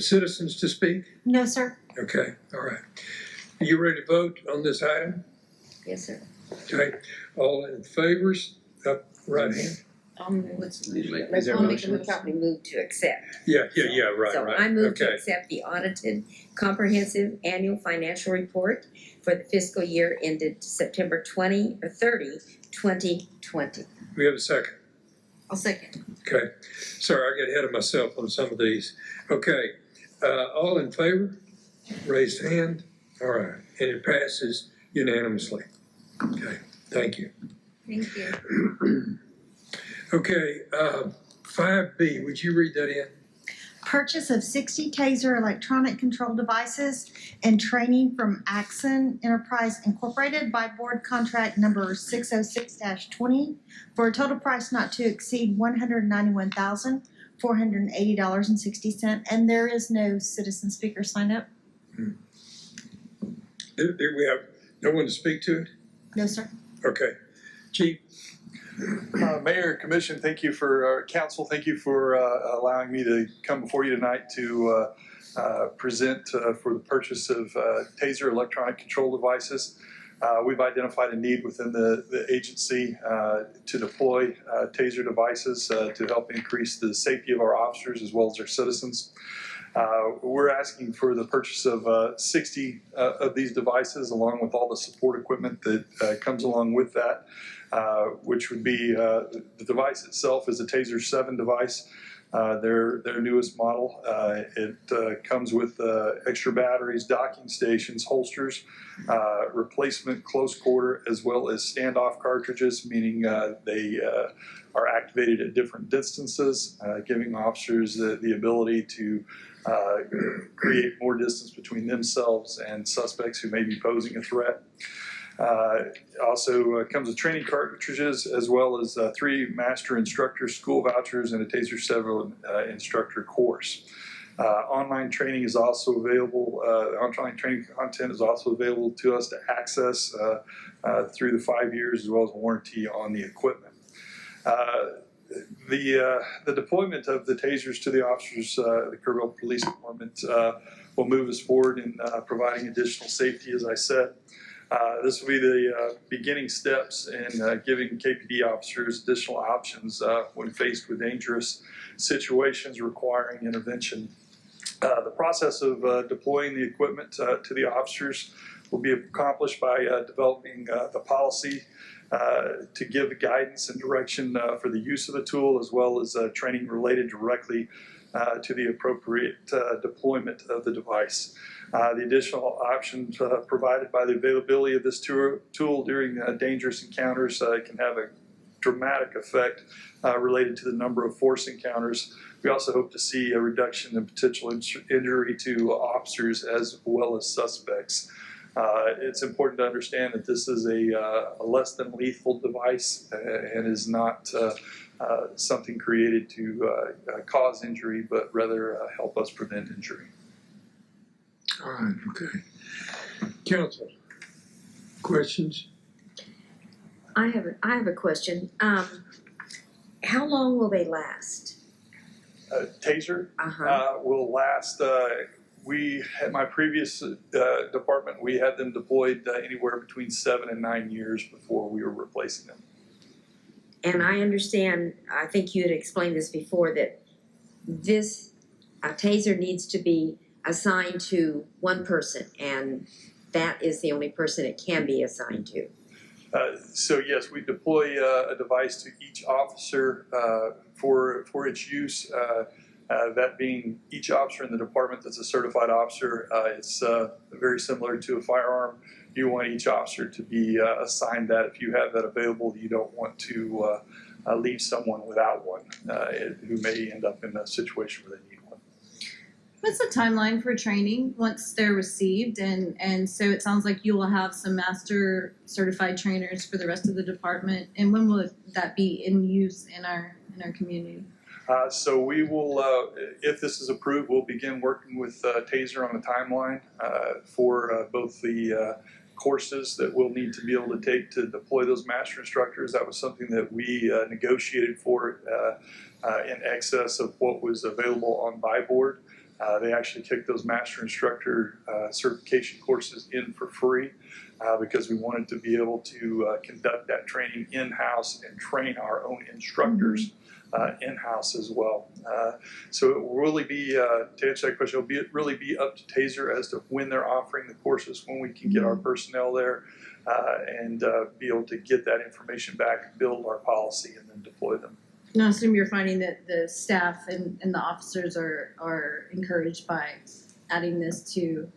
citizens to speak? No, sir. Okay, all right. Are you ready to vote on this item? Yes, sir. Okay, all in favors, up right hand. Let's Need to make- let's is there a probably motion? move to accept. Yeah, right, So right. I move to Okay. accept the audited comprehensive annual financial report for the fiscal year ended September 30, 2020. We have a second. I'll second. Okay, sorry, I got ahead of myself on some of these. Okay, all in favor, raised hand. All right, and it passes unanimously. Okay, thank you. Thank you. Okay, 5B, would you read that in? Purchase of 60 TASER electronic control devices and training from Axon Enterprise Incorporated by board contract number 606-20 for a total price not to exceed $191,480.60. And there is no citizen speaker sign up. Do we have no one to speak to it? No, sir. Okay, Chief? Mayor, Commission, thank you for, Council, thank you for allowing me to come before you tonight to present for the purchase of TASER electronic control devices. We've identified a need within the agency to deploy TASER devices to help increase the safety of our officers as well as our citizens. We're asking for the purchase of 60 of these devices along with all the support equipment that comes along with that. Which would be the device itself is a TASER 7 device. their newest model. It comes with extra batteries, docking stations, holsters, replacement close quarter, as well as standoff cartridges, meaning they are activated at different distances, giving officers the ability to create more distance between themselves and suspects who may be posing a threat. Also comes with training cartridges, as well as 3 master instructor school vouchers and a TASER 7 instructor course. Online training is also available. Online training content is also available to us to access through the 5 years, as well as warranty on the equipment. The deployment of the tasers to the officers, the Kerrville Police Department, will move us forward in providing additional safety, as I said. This will be the beginning steps in giving KPD officers additional options when faced with dangerous situations requiring intervention. The process of deploying the equipment to the officers will be accomplished by developing the policy to give the guidance and direction for the use of the tool, as well as training related directly to the appropriate deployment of the device. The additional options provided by the availability of this tool during dangerous encounters can have a dramatic effect related to the number of force encounters. We also hope to see a reduction in potential injury to officers as well as suspects. It's important to understand that this is a less than lethal device and is not something created to cause injury, but rather help us prevent injury. All right, okay. Council, questions? I have a question. How long will they last? TASER will last. We at my previous department, we had them deployed anywhere between 7 and 9 years before we were replacing them. And I understand, I think you had explained this before, that this TASER needs to be assigned to one person, and that is the only person it can be assigned to. So yes, we deploy a device to each officer for its use. That being each officer in the department that's a certified officer. It's very similar to a firearm. You want each officer to be assigned that. If you have that available, you don't want to leave someone without one who may end up in a situation where they need one. What's the timeline for training once they're received? And so it sounds like you will have some master certified trainers for the rest of the department. And when will that be in use in our community? So we will, if this is approved, we'll begin working with TASER on a timeline for both the courses that we'll need to be able to take to deploy those master instructors. That was something that we negotiated for in excess of what was available on buy board. They actually kicked those master instructor certification courses in for free because we wanted to be able to conduct that training in-house and train our own instructors in-house as well. So it will really be, to answer that question, it'll really be up to TASER as to when they're offering the courses, when we can get our personnel there and be able to get that information back, build our policy, and then deploy them. And I assume you're finding that the staff and the officers are encouraged by adding this to.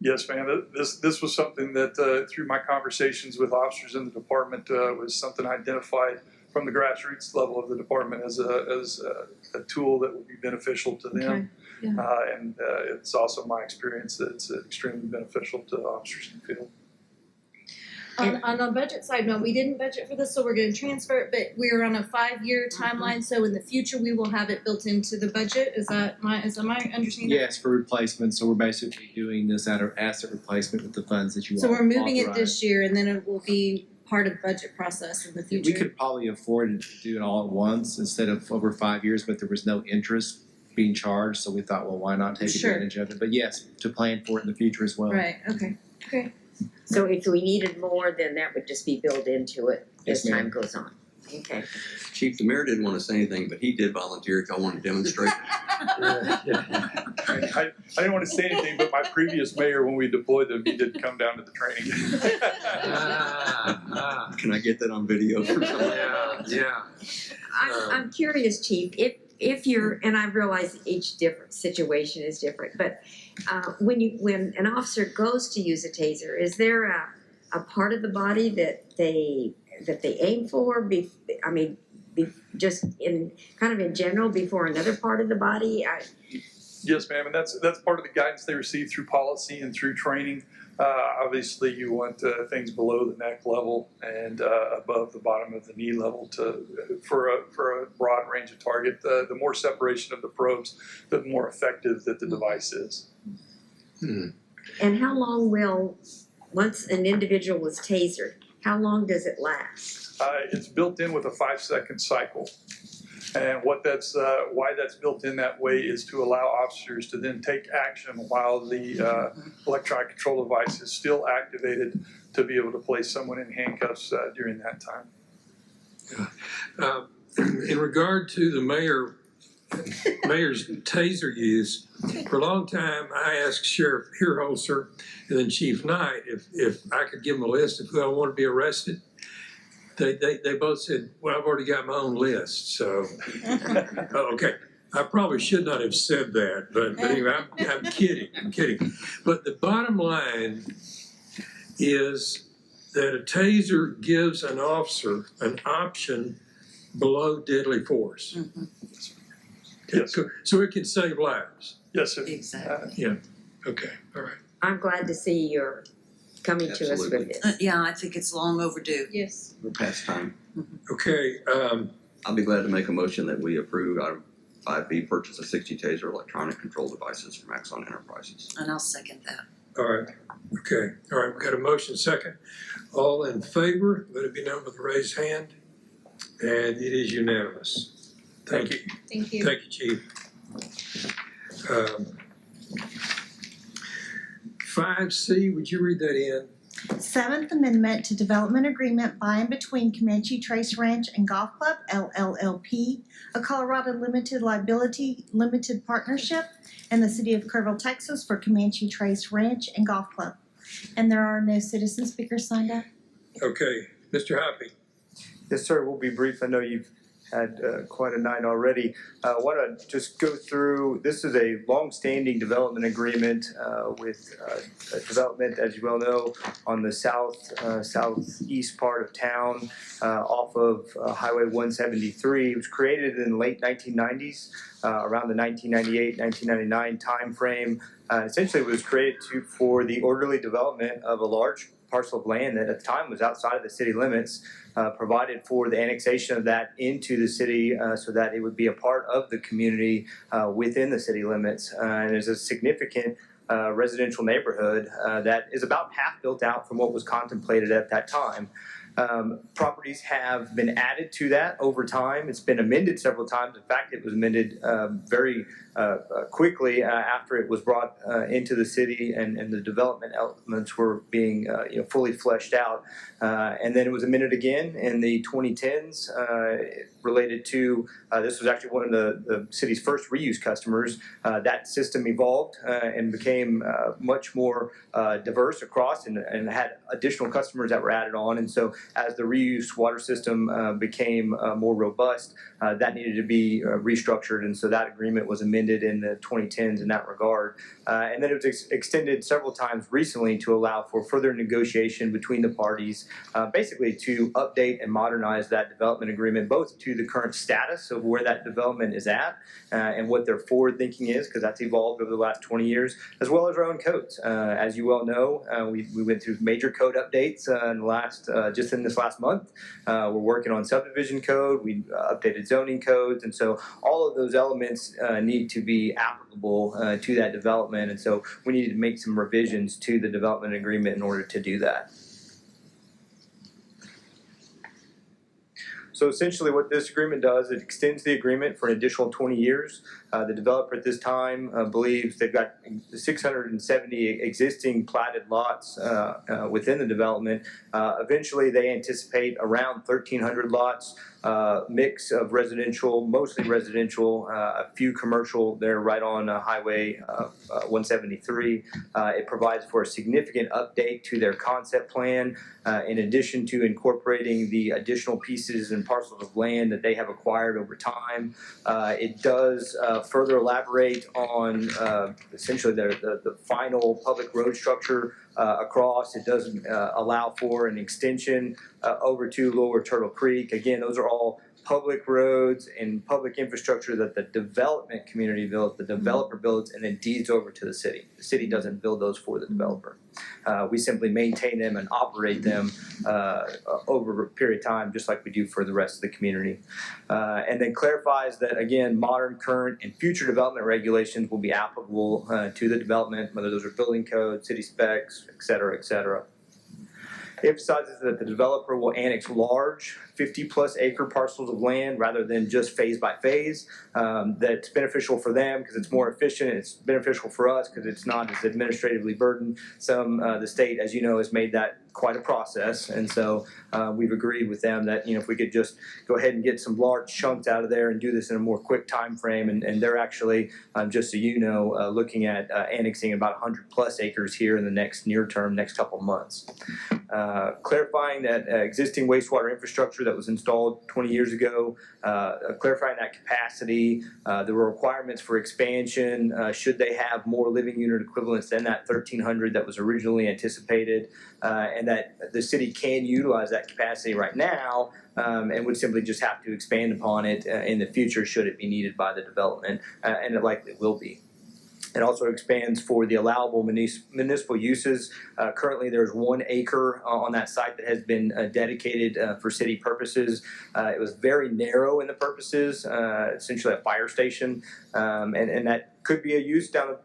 Yes, ma'am. This was something that through my conversations with officers in the department was something I identified from the grassroots level of the department as a tool that would be beneficial to them. Okay. Yeah. And it's also my experience that it's extremely beneficial to officers in the field. On the budget side, no, we didn't budget for this, so we're going to transfer it, but we're on a 5-year timeline, so in the future we will have it built into the budget. Is that my understanding? Yes, for replacement. So we're basically doing this out of asset replacement with the funds that you So we're moving it authorized. this year, and then it will be part of budget process in the future. We could probably afford to do it all at once instead of over 5 years, but there was no interest being charged, so we thought, well, why not take Sure. advantage of it? But yes, to plan for it in the future as well. Right. Okay. Okay. So if we needed more, then that would just be built into it as Yes, ma'am. time goes on. Okay. Chief, the mayor didn't want to say anything, but he did volunteer if y'all want to demonstrate. I didn't want to say anything, but my previous mayor, when we deployed them, he did come down to the training. Can I get that on video? Yeah. I'm curious, Chief, if you're, and I realize each different situation is different, but when an officer goes to use a taser, is there a part of the body that they aim for? Just in kind of in general before another part of the body? Yes, ma'am, and that's part of the guidance they receive through policy and through training. Obviously, you want things below the neck level and above the bottom of the knee level for a broad range of target. The more separation of the probes, the more effective that the device is. And how long once an individual is tasered, how long does it last? It's built in with a 5-second cycle. And why that's built in that way is to allow officers to then take action while the electronic control device is still activated to be able to place someone in handcuffs during that time. In regard to the mayor's taser use, for a long time I asked Sheriff Hierholzer and then Chief Knight if I could give them a list of who I want to be arrested. They both said, well, I've already got my own list, so. Okay, I probably should not have said that, but anyway, I'm kidding. But the bottom line is that a taser gives an officer an option below deadly force. Mm-hmm. Yes. So it can save lives. Yes, sir. Exactly. Yeah, okay, all right. I'm glad to see you're coming to us with this. Yeah, I think it's long overdue. Yes. We're past time. Okay, I'll be glad to make a motion that we approve item 5B, purchase of 60 taser electronic control devices from Axon Enterprises. And I'll second that. all right, okay, all right, we've got a motion second. All in favor, let it be known with a raised hand, and it is unanimous. Thank you. Thank you. Thank you, Chief. 5C, would you read that in? Seventh Amendment to Development Agreement by and between Comanche Trace Ranch and Golf Club, LLLP, a Colorado Limited Liability Limited Partnership, and the City of Kerrville, Texas for Comanche Trace Ranch and Golf Club. And there are no citizen speakers signed up. Okay, Mr. Hoppy. Yes, sir. We'll be brief. I know you've had quite a night already. I want to just go through, this is a long-standing development agreement with development, as you well know, on the southeast part of town off of Highway 173. It was created in the late 1990s, around the 1998-1999 timeframe. Essentially, it was created for the orderly development of a large parcel of land that at the time was outside of the city limits, provided for the annexation of that into the city so that it would be a part of the community within the city limits. And there's a significant residential neighborhood that is about half built out from what was contemplated at that time. Properties have been added to that over time. It's been amended several times. In fact, it was amended very quickly after it was brought into the city and the development elements were being fully fleshed out. And then it was amended again in the 2010s related to, this was actually one of the city's first reuse customers. That system evolved and became much more diverse across and had additional customers that were added on. And so as the reuse water system became more robust, that needed to be restructured. And so that agreement was amended in the 2010s in that regard. And then it was extended several times recently to allow for further negotiation between the parties, basically to update and modernize that development agreement, both to the current status of where that development is at and what their forward thinking is, because that's evolved over the last 20 years, as well as our own codes. As you well know, we went through major code updates in the last, just in this last month. We're working on subdivision code, we updated zoning codes, and so all of those elements need to be applicable to that development, and so we needed to make some revisions to the development agreement in order to do that. So essentially what this agreement does, it extends the agreement for an additional 20 years. The developer at this time believes they've got 670 existing platted lots within the development. Eventually, they anticipate around 1,300 lots, mix of residential, mostly residential, a few commercial there right on Highway 173. It provides for a significant update to their concept plan, in addition to incorporating the additional pieces and parcels of land that they have acquired over time. It does further elaborate on essentially the final public road structure across. It does allow for an extension over to Lower Turtle Creek. Again, those are all public roads and public infrastructure that the development community builds, the developer builds, and then deeds over to the city. The city doesn't build those for the developer. We simply maintain them and operate them over a period of time, just like we do for the rest of the community. And then clarifies that, again, modern, current, and future development regulations will be applicable to the development, whether those are building codes, city specs, et cetera, et cetera. It emphasizes that the developer will annex large 50-plus acre parcels of land rather than just phase by phase. That's beneficial for them because it's more efficient. It's beneficial for us because it's not as administratively burdensome. The state, as you know, has made that quite a process, and so we've agreed with them that if we could just go ahead and get some large chunks out of there and do this in a more quick time frame, and they're actually, just so you know, looking at annexing about 100-plus acres here in the next couple of months. Clarifying that existing wastewater infrastructure that was installed 20 years ago, clarifying that capacity, there were requirements for expansion, should they have more living unit equivalents than that 1,300 that was originally anticipated, and that the city can utilize that capacity right now, and would simply just have to expand upon it in the future should it be needed by the development, and it likely will be. It also expands for the allowable municipal uses. Currently, there's 1 acre on that site that has been dedicated for city purposes. It was very narrow in the purposes, essentially a fire station, and that could be a use down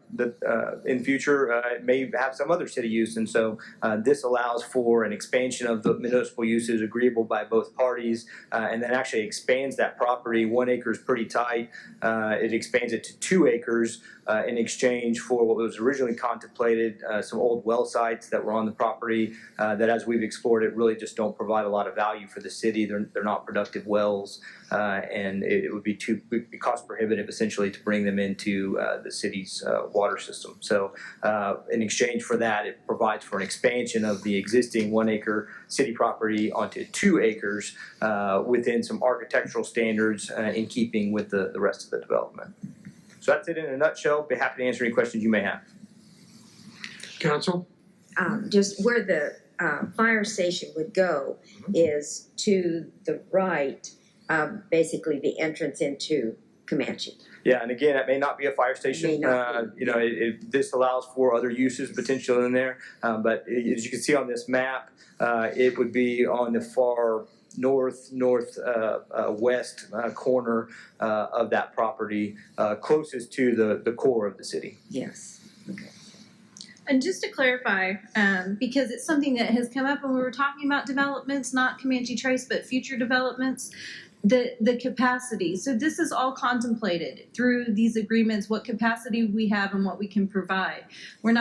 in future. It may have some other city use, and so this allows for an expansion of the municipal uses agreeable by both parties, and then actually expands that property. 1 acre is pretty tight. It expands it to 2 acres in exchange for what was originally contemplated, some old well sites that were on the property that, as we've explored it, really just don't provide a lot of value for the city. They're not productive wells, and it would be cost prohibitive essentially to bring them into the city's water system. So in exchange for that, it provides for an expansion of the existing 1 acre city property onto 2 acres within some architectural standards in keeping with the rest of the development. So that's it in a nutshell. Be happy to answer any questions you may have. Council? Just where the fire station would go is to the right, basically the entrance into Comanche. Yeah, and again, it may not be a fire station. This allows for other uses potential in there, but as you can see on this map, it would be on the far northwest corner of that property, closest to the core of the city. Yes. Okay. And just to clarify, because it's something that has come up when we were talking about developments, not Comanche Trace, but future developments, the capacity. So this is all contemplated through these agreements, what capacity we have and what we can provide. We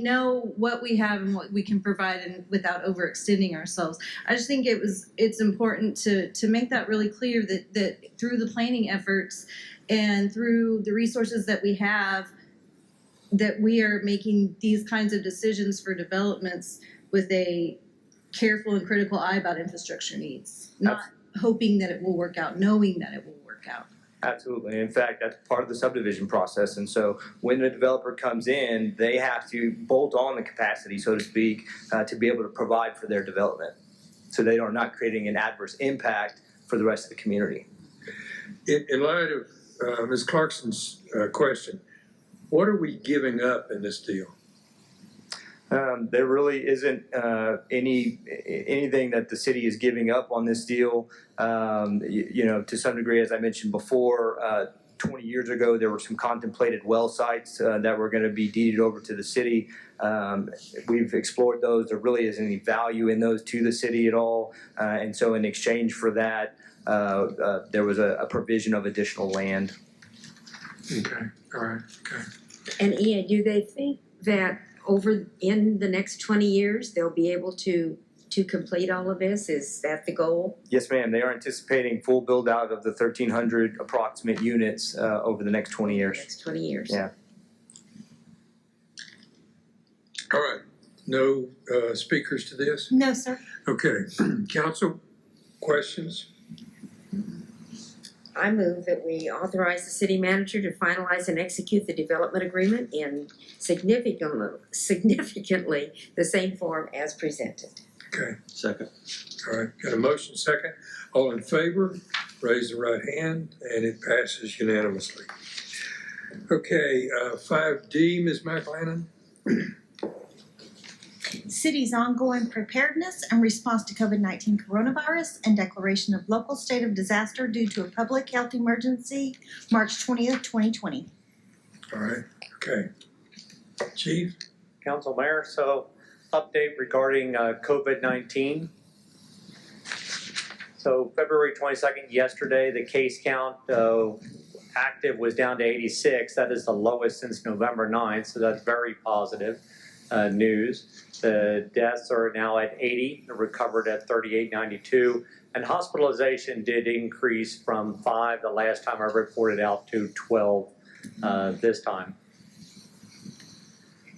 know what we have and what we can provide, and without overextending ourselves. I just think it's important to make that really clear that through the planning efforts and through the resources that we have, that we are making these kinds of decisions for developments with a careful and critical eye about infrastructure needs, not hoping that it will work out, knowing that it will work out. Absolutely. In fact, that's part of the subdivision process. And so when the developer comes in, they have to bolt on the capacity, so to speak, to be able to provide for their development. So they are not creating an adverse impact for the rest of the community. In light of Ms. Clarkson's question, what are we giving up in this deal? There really isn't anything that the city is giving up on this deal. To some degree, as I mentioned before, 20 years ago, there were some contemplated well sites that were going to be deeded over to the city. We've explored those. There really isn't any value in those to the city at all. And so in exchange for that, there was a provision of additional land. Okay, all right, okay. And Ian, do they think that over in the next 20 years, they'll be able to complete all of this? Is that the goal? Yes, ma'am. They are anticipating full build out of the 1,300 approximate units over the next 20 years. Next 20 years. Yeah. All right, no speakers to this? No, sir. Okay, council, questions? I move that we authorize the city manager to finalize and execute the development agreement in significantly the same form as presented. Okay, Second. all right, got a motion second. All in favor, raise the right hand, and it passes unanimously. Okay, 5D, Ms. McLennan? City's ongoing preparedness and response to COVID-19 coronavirus and declaration of local state of disaster due to a public health emergency, March 20th, 2020. All right, okay. Chief? Council Mayor, so update regarding COVID-19. So February 22nd, yesterday, the case count active was down to 86. That is the lowest since November 9th, so that's very positive news. The deaths are now at 80, recovered at 3892, and hospitalization did increase from 5 the last time I reported out to 12 this time.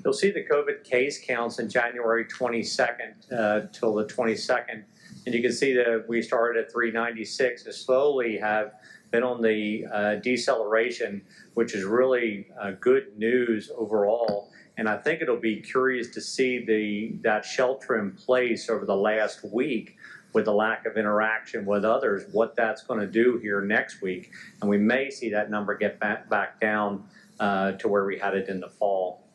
You'll see the COVID case counts in January 22nd till the 22nd, and you can see that we started at 396 and slowly have been on the deceleration, which is really good news overall. And I think it'll be curious to see that shelter in place over the last week with the lack of interaction with others, what that's going to do here next week. And we may see that number get back down to where we had it in the fall.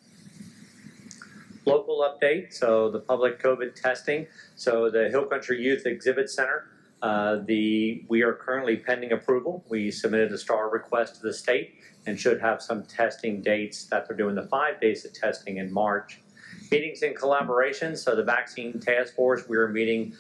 Local update, so the public COVID testing. So the Hill Country Youth Exhibit Center, we are currently pending approval. We submitted a STAR request to the state and should have some testing dates that they're doing the 5 days of testing in March. Meetings and collaboration, so the vaccine task force, we are meeting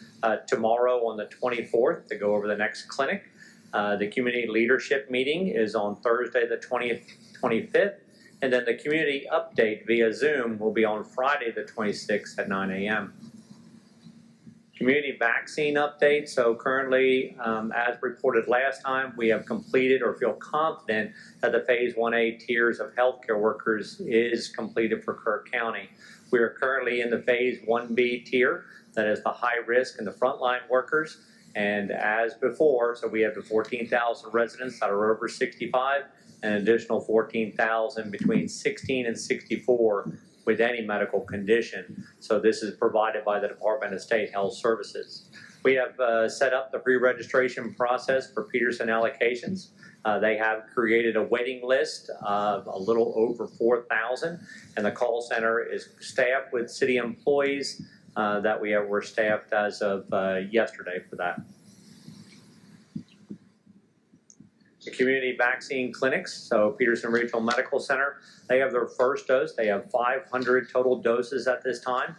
tomorrow on the 24th to go over the next clinic. The community leadership meeting is on Thursday the 25th, and then the community update via Zoom will be on Friday the 26th at 9 a.m. Community vaccine update. So currently, as reported last time, we have completed or feel confident that the Phase 1A tiers of healthcare workers is completed for Kirk County. We are currently in the Phase 1B tier, that is the high risk and the frontline workers. And as before, so we have the 14,000 residents that are over 65 and an additional 14,000 between 16 and 64 with any medical condition. So this is provided by the Department of State Health Services. We have set up the pre-registration process for Peterson allocations. They have created a waiting list of a little over 4,000, and the call center is staffed with city employees that were staffed as of yesterday for that. The community vaccine clinics, so Peterson Regional Medical Center, they have their first dose. They have 500 total doses at this time.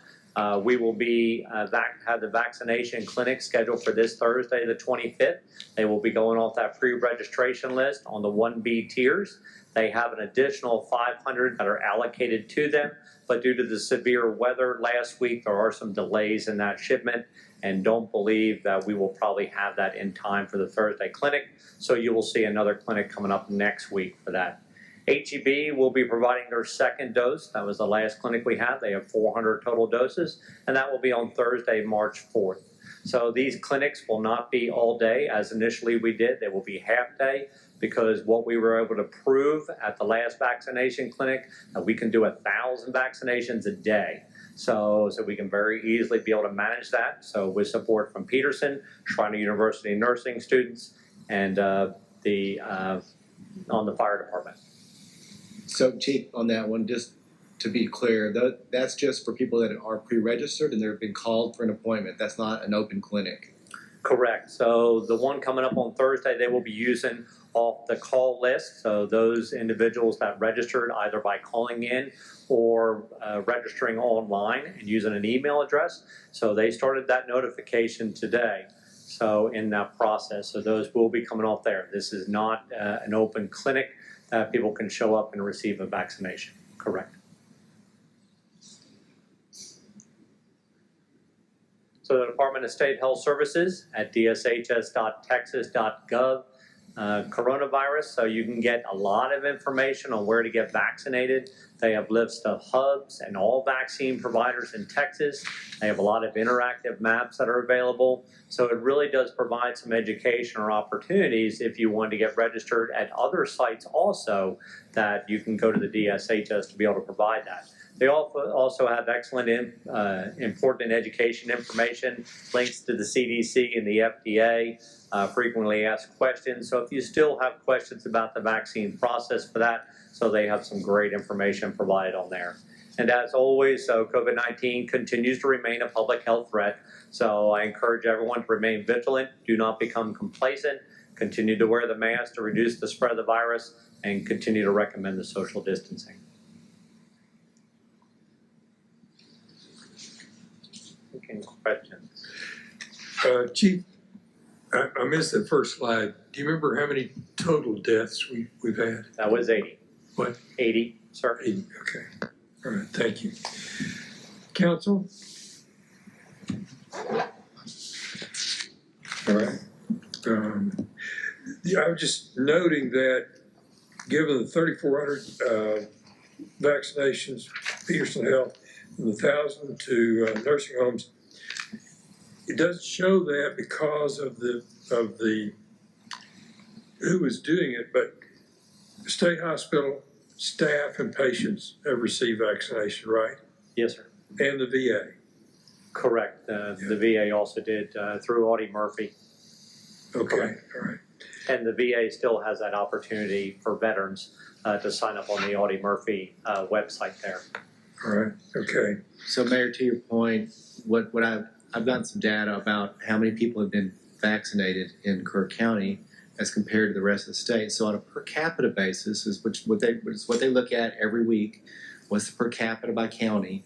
We will be have the vaccination clinic scheduled for this Thursday, the 25th. They will be going off that pre-registration list on the 1B tiers. They have an additional 500 that are allocated to them, but due to the severe weather last week, there are some delays in that shipment, and don't believe that we will probably have that in time for the Thursday clinic. So you will see another clinic coming up next week for that. HEB will be providing their second dose. That was the last clinic we had. They have 400 total doses, and that will be on Thursday, March 4th. So these clinics will not be all day as initially we did. They will be half day, because what we were able to prove at the last vaccination clinic, that we can do 1,000 vaccinations a day. So we can very easily be able to manage that. So with support from Peterson, Shriner University nursing students, and on the fire department. So, Chief, on that one, just to be clear, that's just for people that are pre-registered and they've been called for an appointment. That's not an open clinic. Correct. So the one coming up on Thursday, they will be using off the call list. So those individuals that registered either by calling in or registering online and using an email address. So they started that notification today. So in that process, so those will be coming off there. This is not an open clinic. people can show up and receive a vaccination. Correct. So the Department of State Health Services at dshs.texas.gov, coronavirus, so you can get a lot of information on where to get vaccinated. They have lists of hubs and all vaccine providers in Texas. They have a lot of interactive maps that are available. So it really does provide some education or opportunities if you want to get registered at other sites also, that you can go to the DSHS to be able to provide that. They also have excellent important education information, links to the CDC and the FDA, frequently asked questions. So if you still have questions about the vaccine process for that, so they have some great information provided on there. And as always, so COVID-19 continues to remain a public health threat. So I encourage everyone to remain vigilant, do not become complacent, continue to wear the mask to reduce the spread of the virus, and continue to recommend the social distancing. Okay, questions? Chief, I missed that first slide. Do you remember how many total deaths we've had? That was 80. What? 80, sir. 80, okay. All right, thank you. Council? All right. Yeah, I was just noting that given the 3,400 vaccinations, Peterson Health, and the 1,000 to nursing homes, it doesn't show that because of the who was doing it, but the state hospital staff and patients have received vaccination, right? Yes, sir. And the VA. Correct. The VA also did through Audie Murphy. Okay, Correct. all right. And the VA still has that opportunity for veterans to sign up on the Audie Murphy website there. All right, okay. So Mayor, to your point, what I've gotten some data about how many people have been vaccinated in Kerr County as compared to the rest of the state. So on a per capita basis, is what they look at every week, what's the per capita by county.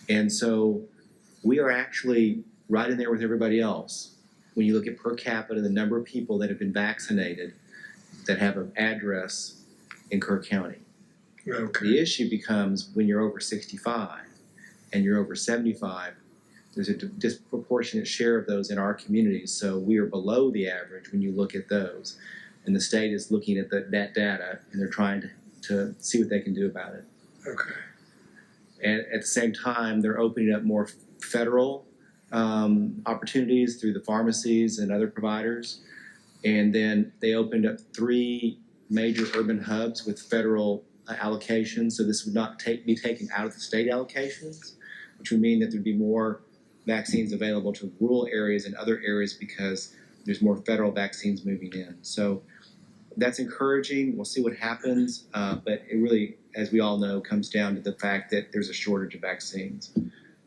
And so we are actually right in there with everybody else. When you look at per capita, the number of people that have been vaccinated that have an address in Kerr County. Okay. The issue becomes when you're over 65 and you're over 75, there's a disproportionate share of those in our communities. So we are below the average when you look at those. And the state is looking at that data and they're trying to see what they can do about it. Okay. And at the same time, they're opening up more federal opportunities through the pharmacies and other providers. And then they opened up 3 major urban hubs with federal allocations. So this would not be taken out of the state allocations, which would mean that there'd be more vaccines available to rural areas and other areas because there's more federal vaccines moving in. So that's encouraging. We'll see what happens. But it really, as we all know, comes down to the fact that there's a shortage of vaccines.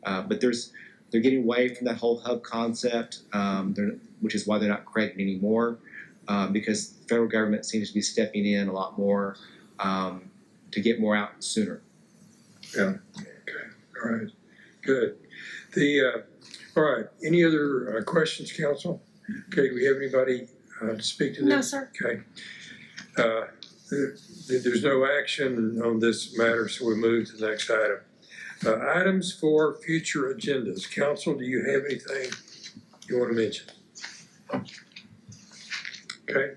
But they're getting away from that whole hub concept, which is why they're not crediting anymore, because the federal government seems to be stepping in a lot more to get more out sooner. Yeah. Okay. All right. Good. All right. Any other questions, council? Okay. Do we have anybody to speak to this? No, sir. Okay. There's no action on this matter, so we move to the next item. Items for future agendas. Council, do you have anything you want to mention? Okay.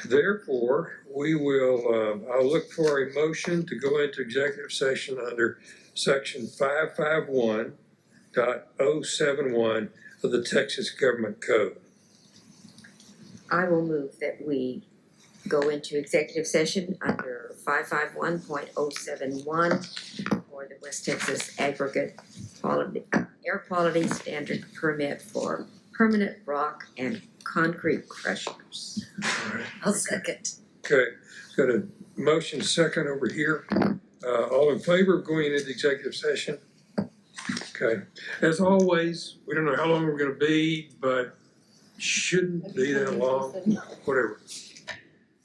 Therefore, we will, I'll look for a motion to go into executive session under section 551.071 of the Texas Government Code. I will move that we go into executive session under 551.071 for the West Texas Aggregate Air Quality Standard Permit for permanent rock and concrete crushers. I'll second. Okay, got a motion second over here. All in favor of going into executive session? Okay, as always, we don't know how long we're gonna be, but shouldn't be that long, whatever.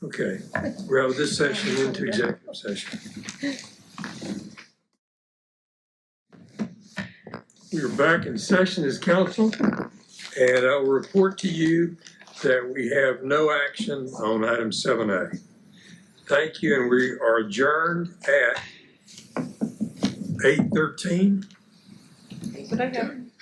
Okay, we're out of this session into executive session. We are back in session as council, and I will report to you that we have no action on item 7A. Thank you, and we are adjourned at 8:13. What I have.